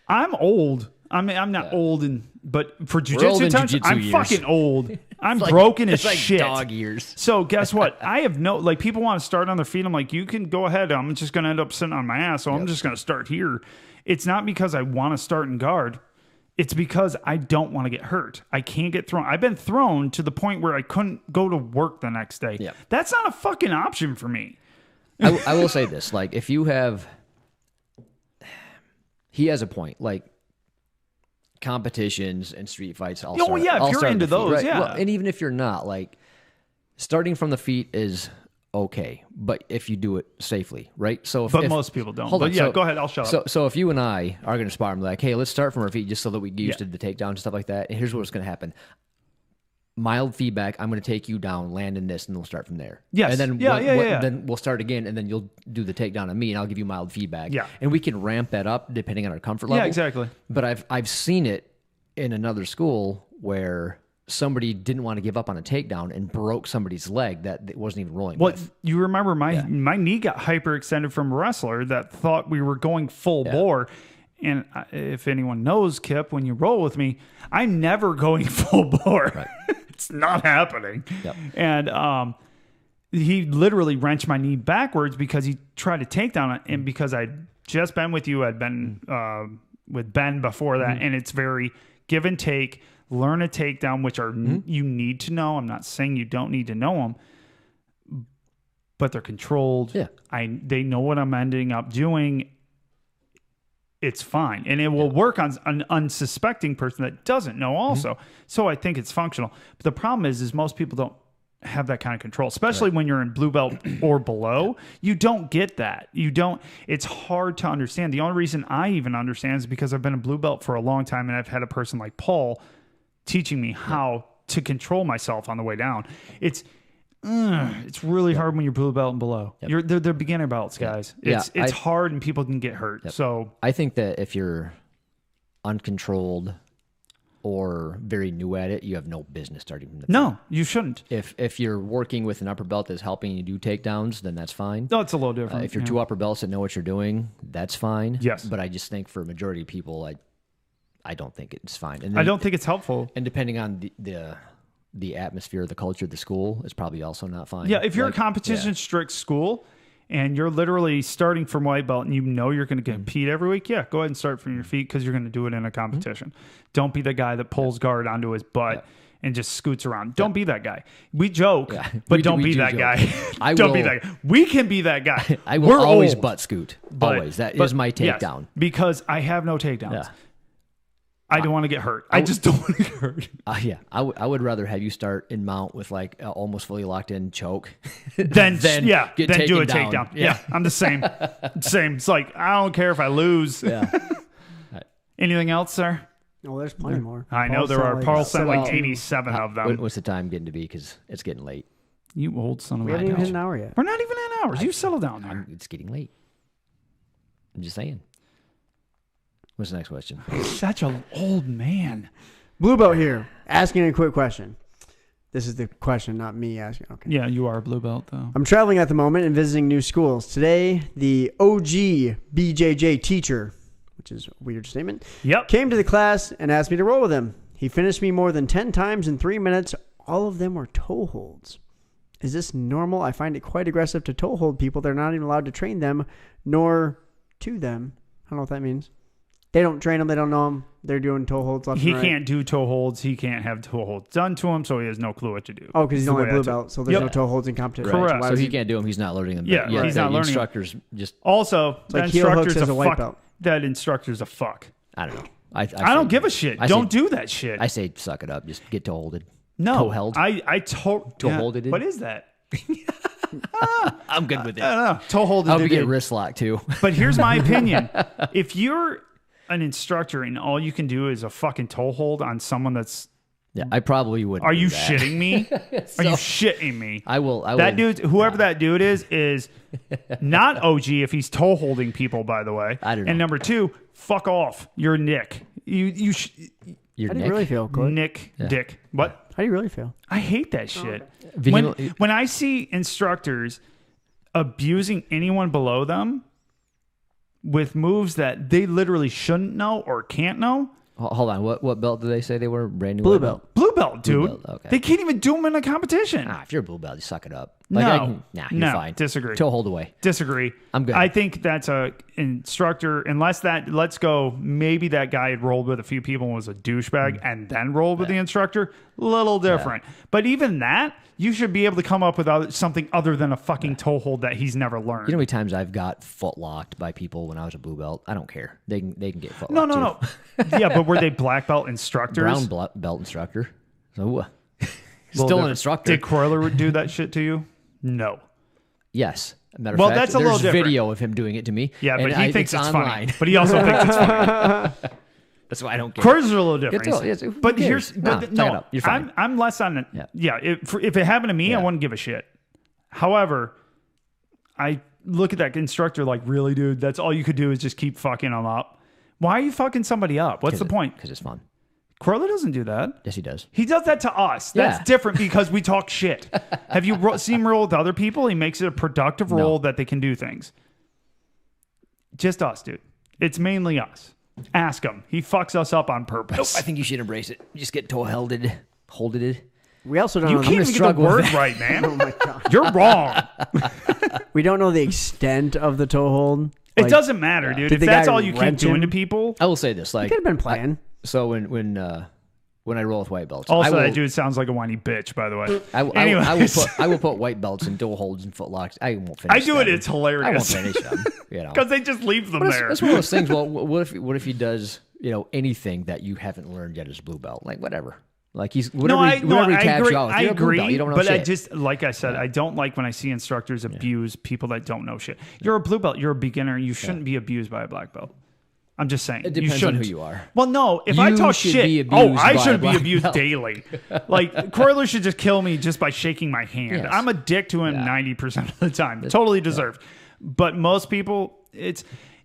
I'm old. I mean, I'm not old, but for jiu-jitsu times, I'm years. fucking old. I'm broken as it's like shit. dog years. So guess what? I have people want to start on their feet. I'm like, you can go ahead. I'm just going to end up sitting on my ass. So I'm just going to start here. It's not because I want to start in guard. It's because I don't want to get hurt. I can't get thrown. I've been thrown to the point where I couldn't go to work the next day. Yep. That's not a fucking option for me. I will say this. Like, if you have... He has a point. Like, competitions and street fights all start, if all you're start into at the feet, those, right? yeah. Well, and even if you're not, like, starting from the feet is okay, but if you do it safely, right? So if Most people don't. Hold But on, yeah, so, go ahead. I'll shut up. So if you and I are going to spar, I'm like, hey, let's start from our feet just so that we get used to the takedowns and stuff like that. And here's what's going to happen. Mild feedback. I'm going to take you down, land in this, and we'll start from there. Yes. And then Yeah. then we'll start again, and then you'll do the takedown on me, and I'll give you mild feedback. Yeah. And we can ramp that up depending on our comfort level. Yeah, exactly. But I've seen it in another school where somebody didn't want to give up on a takedown and broke somebody's leg that it wasn't even rolling Well, with. you remember my knee got hyperextended from a wrestler that thought we were going full bore. And if anyone knows, Kip, when you roll with me, I'm never going full bore. Right. It's not happening. Yep. And he literally wrenched my knee backwards because he tried to take down it. And because I'd just been with you, I'd been with Ben before that. And it's very give and take, learn a takedown, which are you need to know. I'm not saying you don't need to know them, but they're controlled. Yeah. They know what I'm ending up doing. It's fine. And it will work on an unsuspecting person that doesn't know also. So I think it's functional. But the problem is most people don't have that kind of control, especially when you're in blue belt or below. You don't get that. It's hard to understand. The only reason I even understand is because I've been a blue belt for a long time and I've had a person like Paul teaching me how to control myself on the way down. It's really hard when you're blue belt and below. Yep. They're beginner belts, guys. It's hard and people can get hurt. Yep. So I think that if you're uncontrolled or very new at it, you have no business starting from the front. no, you shouldn't. If you're working with an upper belt that's helping you do takedowns, then that's fine. No, it's a little different. If you're two upper belts that know what you're doing, that's fine. Yes. But I just think for a majority of people, I don't think it's fine. And I don't think it's helpful. And depending on the atmosphere, the culture of the school, is probably also not fine. Yeah, if you're a competition strict school and you're literally starting from white belt and you know you're going to compete every week, go ahead and start from your feet because you're going to do it in a competition. Don't be the guy that pulls guard onto his butt and just scoots around. Don't be that guy. We joke, but don't be that guy. Don't be that guy. We can be that guy. I will always butt scoot. Always. That is my takedown. Yes, because I have no takedowns. Yeah. I don't want to get hurt. I just don't want to get hurt. I would rather have you start in mount with like almost fully locked in choke then do a taken takedown. down. Yeah, I'm the same. Same. It's like I don't care if I lose. Yeah. Anything else, sir? Oh, there's plenty more. I know there are. Paul sent like 87 of them. What's the time getting to be? Because it's getting late. You old son of a We haven't even hit bitch. an hour yet. We're not even in hours. You settle down there. It's getting late. I'm just saying. What's the next question? Such an old man. Blue Belt here, asking a quick question. This is the question, not me asking. Okay. Yeah, you are a blue belt, though. I'm traveling at the moment and visiting new schools. Today, the OG BJJ teacher, which is a weird statement, came to the class and asked me to roll with him. He finished me more than 10 times in 3 minutes. All of them were toe holds. Is this normal? I find it quite aggressive to toe hold people. They're not even allowed to train them, nor to them. I don't know what that means. They don't train them. They don't know them. They're doing toe holds left He and right. can't do toe holds. He can't have toe holds done to him, so he has no clue what to do. Oh, because he's The only way I blue took- belt, so there's no toe holds in competition. Correct. Why So was he can't do them. He's not learning them. Yeah, But he's not the learning 'em. instructors just. Also, that like heel hooks instructor's as a a white fuck. belt. That instructor's a fuck. I don't know. I don't give a shit. Don't do that shit. I say suck it up. Just get toe holded. No, toe held. toe holded. What is that? I'm good with it. I don't know. Toe holded. I hope you get wrist lock too. But here's my opinion: if you're an instructor and all you can do is a fucking toe hold on someone that's, Yeah, I probably would. are you shitting me? Are you shitting me? I will. That dude, whoever that dude is not OG if he's toe holding people. By the way, I don't know. And number two, fuck off. You're Nick. You're How do Nick. you really feel, Corey? Nick Dick. What? How do you really feel? I hate that shit. Video- When I see instructors abusing anyone below them with moves that they literally shouldn't know or can't know. Hold on. What belt do they say they were? Brand new Blue white belt. Blue belt, dude. belt, okay. They can't even do them in a competition. If you're a blue belt, you suck it up. No. You're No, fine. disagree. Toe hold away. Disagree. I'm good. I think that's a instructor, let's go, maybe that guy had rolled with a few people and was a douchebag and then rolled with the instructor. Little different. But even that, you should be able to come up with something other than a fucking toe hold that he's never learned. You know how many times I've got foot locked by people when I was a blue belt? I don't care. They can get foot No, locked. no, no. Yeah, but were they black belt instructors? Brown belt instructor. So still an instructor. Did Croyler do that shit to you? No. Yes. Matter of Well, fact, that's a little there's different. video of him doing it to me. Yeah, but and he thinks it's online. funny. But he also thinks it's funny. That's why I don't care. Croyler's a little different. Who But cares? here's Nah, but suck it no. up. You're fine. I'm less on it. Yeah. If it happened to me, I Yeah. wouldn't give a shit. However, I look at that instructor like, really, dude? That's all you could do is just keep fucking them up. Why are you fucking somebody up? What's the point? Because it's fun. Croyler doesn't do that. Yes, he does. He does that to us. That's Yeah. different because we talk shit. Have you seen him roll with other people? He makes it a productive roll that they can do things. Just us, dude. It's mainly us. Ask him. He fucks us up on purpose. I think you should embrace it. Just get toe holded. We also don't You know. can't even get the struggle with word that. right, man. Oh my god. You're wrong. We don't know the extent of the toe hold. It Like, doesn't matter, dude. Did If the that's guy all you keep rent doing him? to people. I will say this: like, Could have been playing. so when I roll with white belts, Also, I will, that dude sounds like a whiny bitch, by the way. I will put white belts and toe holds and foot locks. I won't finish. I do it. them. It's hilarious. I won't finish them. You know, Because they just leave them there. that's one of those things. Well, what if he does anything that you haven't learned yet as a blue belt? Like whatever. Like he's whatever he taps agree. you out with. I You're a blue agree, belt, you don't know but I shit. just, like I said, I don't like when I see instructors abuse people that don't know shit. You're a blue belt. You're a beginner. You shouldn't be abused by a black belt. I'm just saying. It you depends on shouldn't. who you are. Well, no. If I You talk should shit, be abused I by should a be black abused belt. daily. Like Croyler should just kill me just by shaking my hand. Yes. I'm a dick to him 90% of the time. Totally deserved. But most people,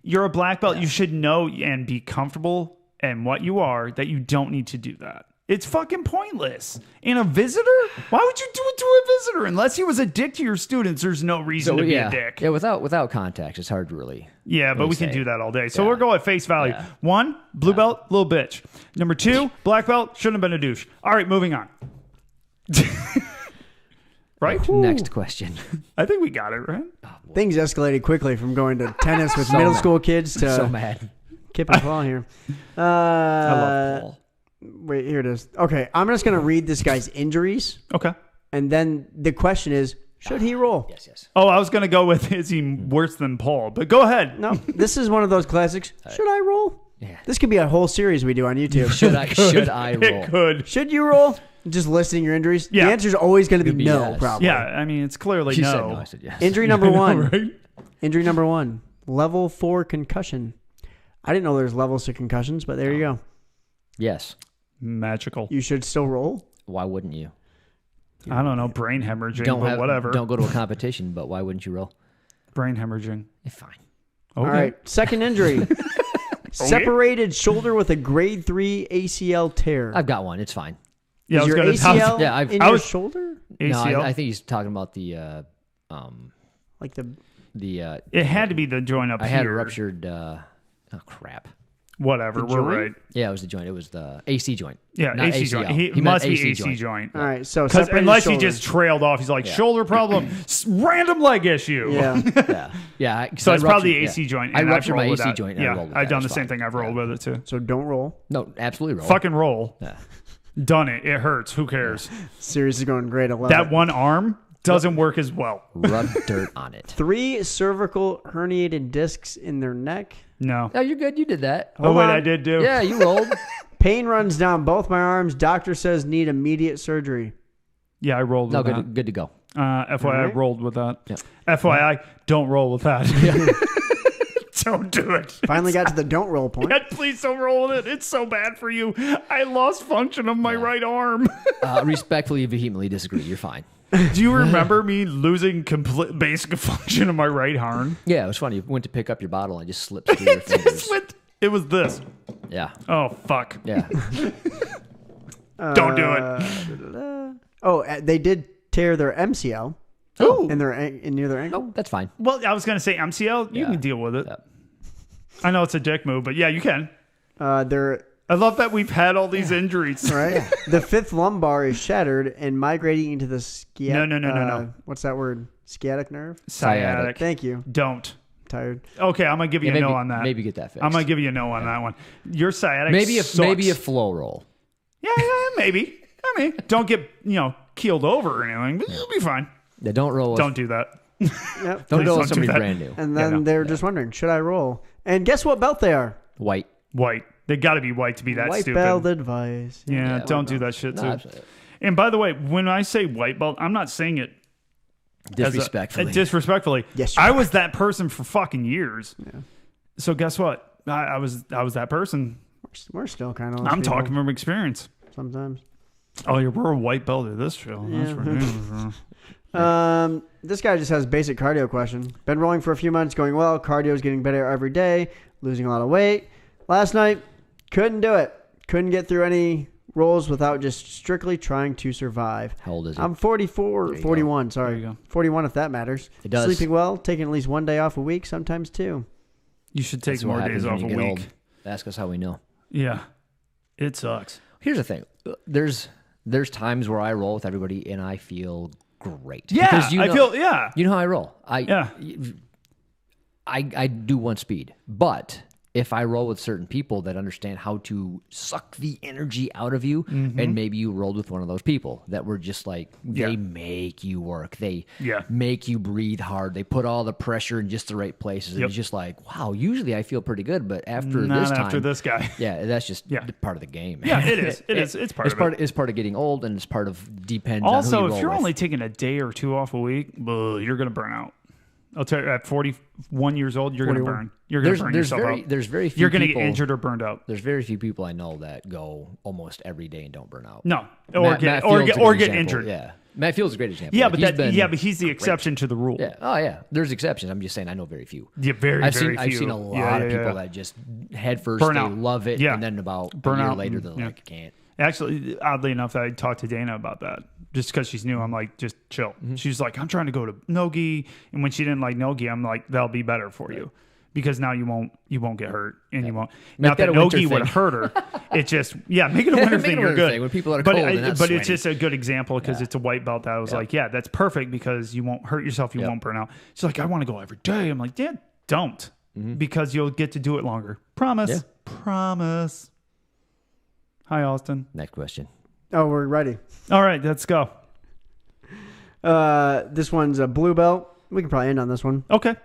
you're a black belt. You should know and be comfortable in what you are, that you don't need to do that. It's fucking pointless. And a visitor? Why would you do it to a visitor? Unless he was a dick to your students, there's no reason to be a dick. Yeah, without context, it's hard to really. Yeah, but really we can say. do that all day. So we'll go at face value. 1, blue belt, little bitch. Number 2, black belt, shouldn't have been a douche. All right, moving on. Right? Next question. I think we got it, right? Things escalated quickly from going to tennis with middle school kids to So mad. Kip and Paul here. I love Paul. Wait, here it is. Okay, I'm just going to read this guy's injuries, Okay. and then the question is, should he roll? Yes. Oh, I was going to go with, is he worse than Paul? But go ahead. No, this is one of those classics. Should I roll? Yeah. This could be a whole series we do on YouTube. Should I roll? It could. Should you roll? Just listing your injuries? Yeah. The answer is always going to be Could be no, yes. probably. Yeah, I mean, it's clearly She no. said no. I said yes. Injury number one. Right? Injury number 1. Level 4 concussion. I didn't know there's levels to concussions, but there you go. Yes. Magical. You should still roll. Why wouldn't you? I don't know. Brain hemorrhaging, but whatever. Don't go to a competition, but why wouldn't you roll? Brain hemorrhaging. Fine. Okay. All right. Second injury. Separated shoulder with a grade 3 ACL tear. I've got one. It's fine. Yeah, I Is was your going ACL to Yeah, I've- in I your was- shoulder? No, ACL. I think he's talking about the Like the It had to be the joint up I here. had a ruptured. Oh crap! Whatever, we're joint? right. Yeah, it was the joint. It was the AC joint. Yeah, Not AC ACL. joint. He meant must be AC joint. All right, so Because separated unless he shoulder. just trailed off, he's like, shoulder problem, random leg issue. Yeah. Yeah. So it's probably the AC joint. I and I've ruptured my rolled with AC that. joint. And I Yeah, rolled with I've that. done the It's same fine. thing. I've rolled with it too. So don't roll. No, absolutely roll. Fucking roll. Yeah. Done it. It hurts. Who cares? Series is going great. I love That it. one arm doesn't work as well. Rub dirt on it. 3 cervical herniated discs in their neck. No. No, you're good. You did that. Oh, wait, on. I did do. Yeah, you rolled. Pain runs down both my arms. Doctor says need immediate surgery. Yeah, I rolled No, with that. good to go. FYI, I Alright. rolled with that. Yeah. FYI, don't roll with that. Don't do it. Finally got to the don't roll point. God, please don't roll with it. It's so bad for you. I lost function of my right arm. Respectfully, vehemently disagree. You're fine. Do you remember me losing complete basic function of my right arm? Yeah, it was funny. You went to pick up your bottle and it just slipped through your fingers. It was this. Yeah. Oh, fuck. Yeah. Don't do it. Oh, they did tear their MCL. Oh. In near their ankle. No, that's fine. Well, I was going to say MCL. You Yeah. can deal with it. Yeah. I know it's a dick move, but yeah, you can. They're I love that we've had all these injuries. right. The 5th lumbar is shattered and migrating into the sciatic. No. What's that word? Sciatic nerve. Sciatic. Thank you. Don't. Tired. Okay, I'm going to give you Yeah, a no on that. Maybe get that fixed. I'm going to give you a no on that one. Your sciatic maybe sucks. a flow roll. Yeah, maybe. I mean, don't get, keeled over or anything, but you'll be fine. Yeah, don't roll. Don't do that. Yep. Don't Please roll don't with do somebody that. brand new. And then no. they were just wondering, should I roll? And guess what belt they are? White. White. They got to be white to be that White stupid. belt advice. Yeah, Yeah, don't do that shit No, too. absolutely. And by the way, when I say white belt, I'm not saying it Disrespectfully. disrespectfully. Yes, you I are. was that person for fucking years. Yeah. So guess what? I was that person. We're still kind of. I'm talking from experience. sometimes. Oh, we're a white belt at this show. That's Yeah. right. This guy just has basic cardio question. Been rolling for a few months, going well. Cardio is getting better every day. Losing a lot of weight. Last night, couldn't do it. Couldn't get through any rolls without just strictly trying to survive. How old is it? I'm 44, 41, sorry. There you go. 41 if that matters. It does. Sleeping well, taking at least one day off a week, sometimes two. You should take That's what more happens days when off you a get week. old. Ask us how we know. Yeah, it sucks. Here's the thing. There's times where I roll with everybody and I feel great. Yeah, Because I feel. Yeah, You know how I roll. Yeah. I do one speed, but if I roll with certain people that understand how to suck the energy out of you, and maybe you rolled with one of those people that were just like, they make you work. They make you breathe hard. They put all the pressure in just the right places. And Yep. it's just like, wow, usually I feel pretty good, but after Not this time. after this guy. Yeah, that's just Yeah. part of the game. Yeah, it is. It is. It's part of it. It's part of getting old, and it's part of depends on who Also, you if roll you're with. only taking a day or two off a week, you're gonna burn out. I'll tell you, at 41 years old, you're gonna 41. burn. You're gonna burn yourself out. There's very few You're gonna people, get injured or burned out. There's very few people I know that go almost every day and don't burn out. No, or Matt get Field's a good example. injured. Yeah, Matt Field's a great example. Yeah, Like, but he's the exception to the rule. Yeah. Oh yeah. There's exceptions. I'm just saying I know very few. Yeah, very I've few. seen a lot of people that just head first, Burn they out. love it, Yeah. and then about Burn a year out later and- they're yeah. like, can't. Actually, oddly enough, I talked to Dana about that. Just because she's new, I'm like, just chill. She's like, I'm trying to go to Nogi, and when she didn't like Nogi, I'm like, that'll be better for you because now you won't get hurt, and you won't. Make Not that that a winter Nogi would thing. hurt her. It just make it a winter Make thing. it a You're winter good. thing when people are but cold and not but sweaty. it's just a good example because it's a white belt. That I was like, yeah, that's perfect because you won't hurt yourself, you won't burn out. She's like, I want to go every day. I'm like, yeah, don't because you'll get to do it longer. Promise. Yeah. Promise. Hi, Austin. Next question. Oh, we're ready. All right, let's go. This one's a blue belt. We can probably end on this one. Okay.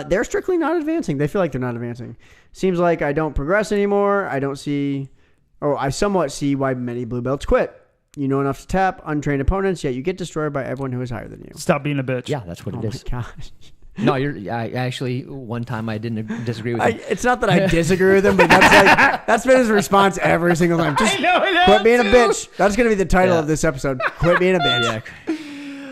They're strictly not advancing. They feel like they're not advancing. Seems like I don't progress anymore. I somewhat see why many blue belts quit. You know enough to tap untrained opponents, yet you get destroyed by everyone who is higher than you. Stop being a bitch. Yeah, that's what Oh it my is. gosh. No, I actually one time I didn't disagree with him. It's not that I disagree with him, but that's been his response every single time. Just quit being a bitch. That's going to be the title Yeah. of this episode. Quit being a bitch. Yeah.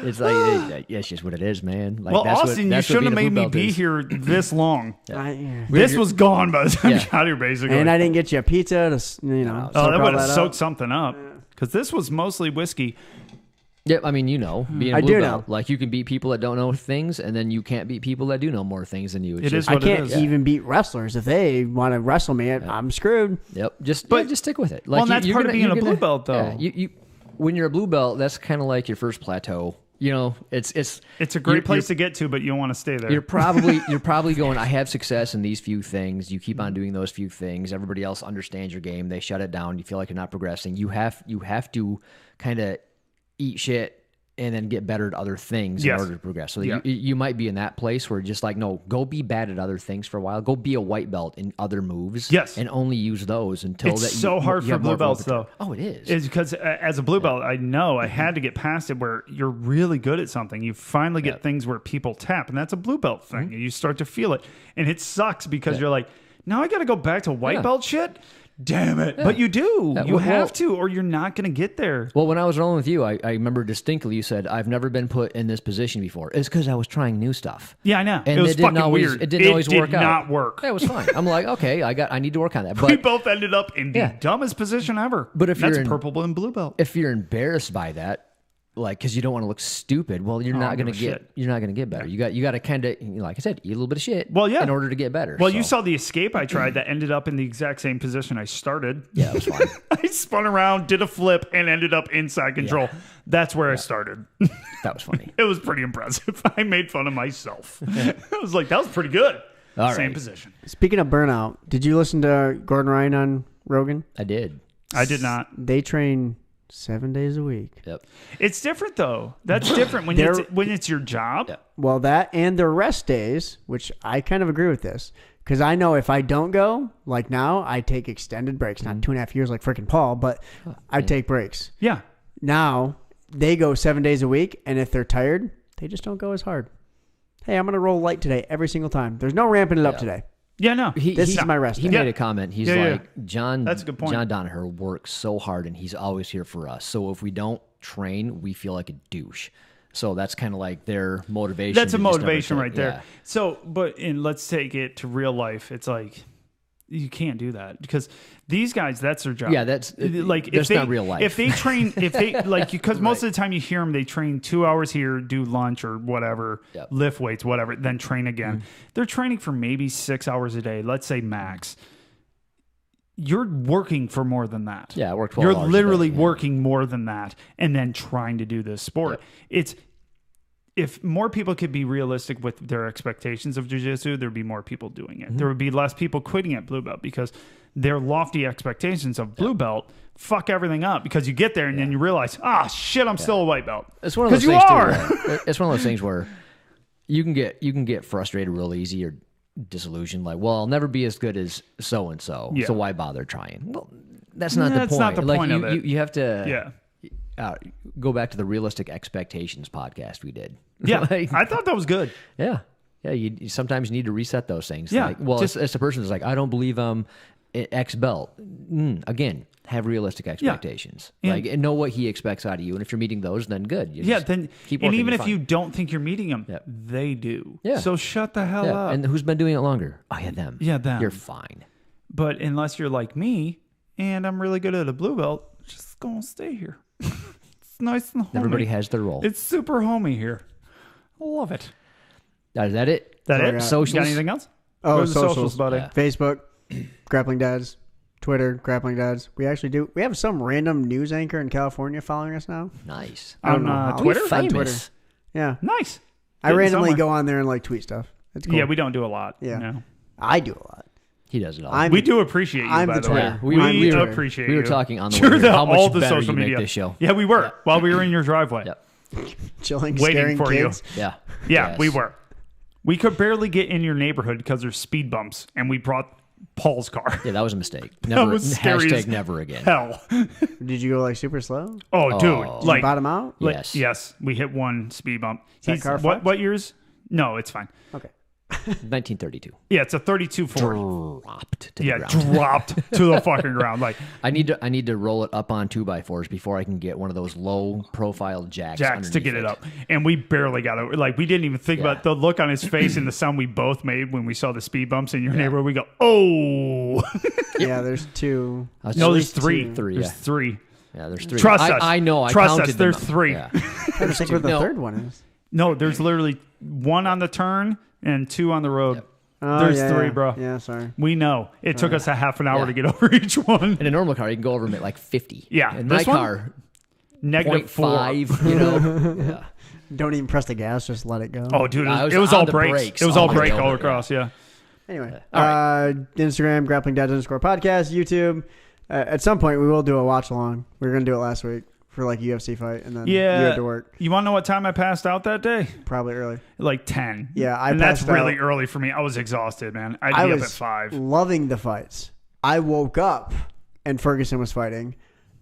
It's like it's just what it is, man. Like, Well, that's Austin, that's you shouldn't have being a made blue me belt be is. here this long. Yeah. This was gone by the time Yeah. you got here, basically. And I didn't get you a pizza to, No, oh, soak that all would have up. soaked something up. Because this was mostly whiskey. Yeah, I mean, being a I blue do belt, know. like you can beat people that don't know things, and then you can't beat people that do know more things than you. It is I what it can't is. even beat wrestlers. If they want to wrestle me, I'm screwed. Yep, just stick with it. Well, and that's part of being a blue belt, though. Yeah, you when you're a blue belt, that's kind of like your first plateau. It's a great place to get to, but you don't want to stay there. You're probably going, I have success in these few things. You keep on doing those few things. Everybody else understands your game. They shut it down. You feel like you're not progressing. You have to kind of eat shit and then get better at other things in order to progress. So you might be in that place where just like, no, go be bad at other things for a while. Go be a white belt in other moves. Yes. And only use those until it's that so hard you for have blue more belts, of a- though. Oh, it is. It's because as a blue belt, I know I had to get past it where you're really good at something. You finally get things where people tap, and that's a blue belt thing. And you start to feel it. And it sucks because you're like, now I got to go back to white belt shit? Damn it. But you do. You have to, or you're not going to get there. Well, when I was rolling with you, I remember distinctly you said, I've never been put in this position before. It's because I was trying new stuff. Yeah, I know. And it was fucking weird. It didn't always work out. It did not work. It was fine. I'm like, okay, I need to work on that. We But both ended up in the dumbest position ever. But if that's you're in- purple and blue belt. if you're embarrassed by that, like, because you don't want to look stupid, well, you're not going to give a get shit. you're not going to get better. You got to kind of, like I said, eat a little bit of shit. Well, yeah. in order to get better. Well, So, you saw the escape I tried that ended up in the exact same position I started. yeah, it was fine. I spun around, did a flip, and ended up inside control. That's where I started. That was funny. It was pretty impressive. I made fun of myself. I was like, that was pretty good. All Same right. position. Speaking of burnout, did you listen to Gordon Ryan on Rogan? I did. I did not. They train 7 days a week. Yep. It's different though. That's different when it's your job. Yeah. Well, that and their rest days, which I kind of agree with this. Because I know if I don't go, like now, I take extended breaks. Not 2.5 years like freaking Paul, but I take breaks. Yeah. Now, they go 7 days a week, and if they're tired, they just don't go as hard. Hey, I'm going to roll light today every single time. There's no ramping it up today. Yeah, no. This is my rest He day. made a comment. He's Yeah, like, John. That's a good point. John Donaher works so hard, and he's always here for us. So if we don't train, we feel like a douche. So that's kind of like their motivation. That's a to just never motivation take- right there. yeah. So, let's take it to real life. It's like you can't do that because these guys, that's their job. Yeah, that's like that's not real life. If they train, like because most of the time you hear them, they train 2 hours here, do lunch or whatever, Yep. lift weights, whatever, then train again. They're training for maybe 6 hours a day. Let's say max. You're working for more than that. Yeah, I work 12 You're hours a literally day, yeah. working more than that, and then trying to do this sport. Yep. If more people could be realistic with their expectations of jiu-jitsu, there'd be more people doing it. There would be less people quitting at blue belt because their lofty expectations of blue belt fuck everything up because you get there and then you realize, shit, I'm still a white belt. It's one of those you things are. too. It's one of those things where you can get frustrated real easy or disillusioned. Like, well, I'll never be as good as so and so. Yeah. So why bother trying? Well, that's not That's the point. not the like, point of it. You have to. Yeah. Go back to the realistic expectations podcast we did. Yeah. Like, I thought that was good. yeah. You sometimes need to reset those things. Yeah, Like, well, just- it's a person who's like, I don't believe I'm X belt. Again, have realistic expectations. And- Like, and know what he expects out of you. And if you're meeting those, then good. You Yeah, just then keep and working, even you're if you fine. don't think you're meeting them, Yep. they do. Yeah. So shut the hell Yeah, up. and who's been doing it longer? Oh, yeah, them. Yeah, them. You're fine. But unless you're like me and I'm really good at a blue belt, just gonna stay here. It's nice and homey. Everybody has their role. It's super homey here. I love it. Is that it? That it? Socials? Got anything else? Oh, What are the socials, buddy. Yeah. Facebook, Grappling Dads, Twitter, Grappling Dads. We actually do. We have some random news anchor in California following us now. Nice. I don't know On how. Twitter? Famous. On Twitter. Yeah. Nice. I Getting randomly somewhere. go on there and like tweet stuff. It's cool. Yeah, we don't do a lot. Yeah. No. I do a lot. He does it all. I'm We do appreciate you, I'm by the the way. Twitter. We, I'm the Twitter. appreciate we you. were talking on the You're way here. How much all the better social you media. make this show. Yeah, we were while we were in your driveway. Yep. chilling, Waiting scaring for you. kids. Yeah. Yeah, Yes. we were. We could barely get in your neighborhood because there's speed bumps, and we brought Paul's car. Yeah, that was a mistake. Never. was scary as hashtag never again. Hell. Did you go like super slow? Oh, dude. Did Did Like, you bottom out? like, Yes. yes, we hit one speed bump. that car what fucked? what years? No, it's fine. Okay. 1932. Yeah, it's a 32 Ford. Dropped to Yeah, the ground. dropped to the fucking ground. Like I need to roll it up on 2x4s before I can get one of those low profile jacks. jacks to underneath get it up, and we barely got it. Like we didn't even think about the look on his face and the sound we both made when we saw the speed bumps in your neighborhood. We go, oh, Yeah, there's two. I was no, at there's least three. Three. There's Yeah. three. Yeah, there's 3. Trust us. I know. I Trust counted us. There's them. 3. Yeah. I'm trying to think where the third one is. No, there's literally 1 on the turn and 2 on the road. Yep. Oh, There's yeah, 3, yeah. bro. Yeah, sorry. We know. It took us a half an hour Yeah. to get over each one. In a normal car, you can go over them at like 50. Yeah, In my this one? car, -4. 0.5, you know. Yeah. Don't even press the gas, just let it go. Oh, dude, I was it was on all the brakes. brakes It was all all the brake way all over, across, yeah. Anyway, All right. Instagram, Grappling Dads _podcast, YouTube. At some point, we will do a watch along. We were going to do it last week for like UFC fight, and then you had to work. You want to know what time I passed out that day? Probably early. Like 10. Yeah, and that's passed really out. early for me. I was exhausted, man. I'd I be up was at 5. loving the fights. I woke up and Ferguson was fighting,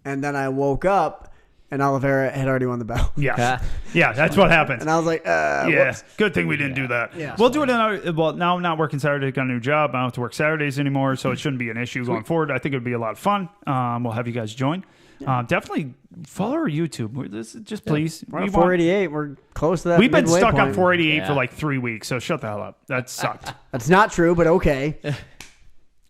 and then I woke up and Oliveira had already won the belt. Yeah. Yeah, that's what happens. And I was like, Yeah, whoops. good thing we didn't do that. Yeah. We'll do it another. Well, now I'm not working Saturday. Got a new job. I don't have to work Saturdays anymore, so it shouldn't be an issue going forward. I think it would be a lot of fun. We'll have you guys join. Definitely follow our YouTube. Just please. We're at 488. We're close to that. We've been midway stuck on point. 488 for like 3 weeks, so shut the hell up. That sucked. That's not true, but okay.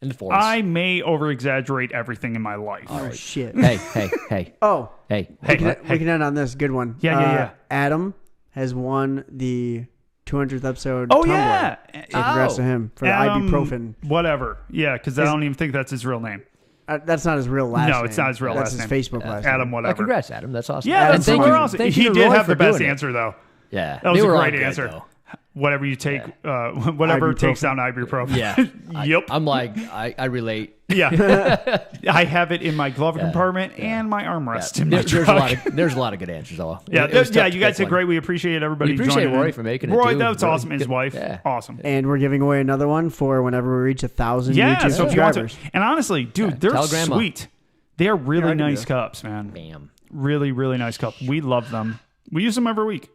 In the forest. I may over exaggerate everything in my life. Oh, shit. Hey. Oh, Hey. we can end on this. Good one. Yeah. Adam has won the 200th episode. Oh, Tumblr. yeah. So congrats to him for the ibuprofen. Whatever. Yeah, because I don't even think that's his real name. That's not his real last name. No, it's not his real last name. That's his Facebook last Adam, name. whatever. Congrats, Adam. That's awesome. Yeah, And that's thank super you- awesome. thank He you to did Roy have the for best doing it. answer, though. Yeah. That was They a were all great good, answer. though. Whatever you take, whatever takes down ibuprofen. Yeah. Yep. I'm like, I relate. Yeah. I have it in my glove compartment and my armrest in my truck. There's a lot of good answers, though. Yeah, It was tough to you guys pick did one. great. We appreciate everybody. We appreciate joining Roy in. for making it, Roy, too. that's Really awesome. His good. wife, Yeah. awesome. And we're giving away another one for whenever we reach 1,000 Yeah, YouTube so if you want to, subscribers. and honestly, dude, they're tell grandma. sweet. They are really I can do nice it. cups, man. Bam. Really, really nice cup. We love them. We use them every week.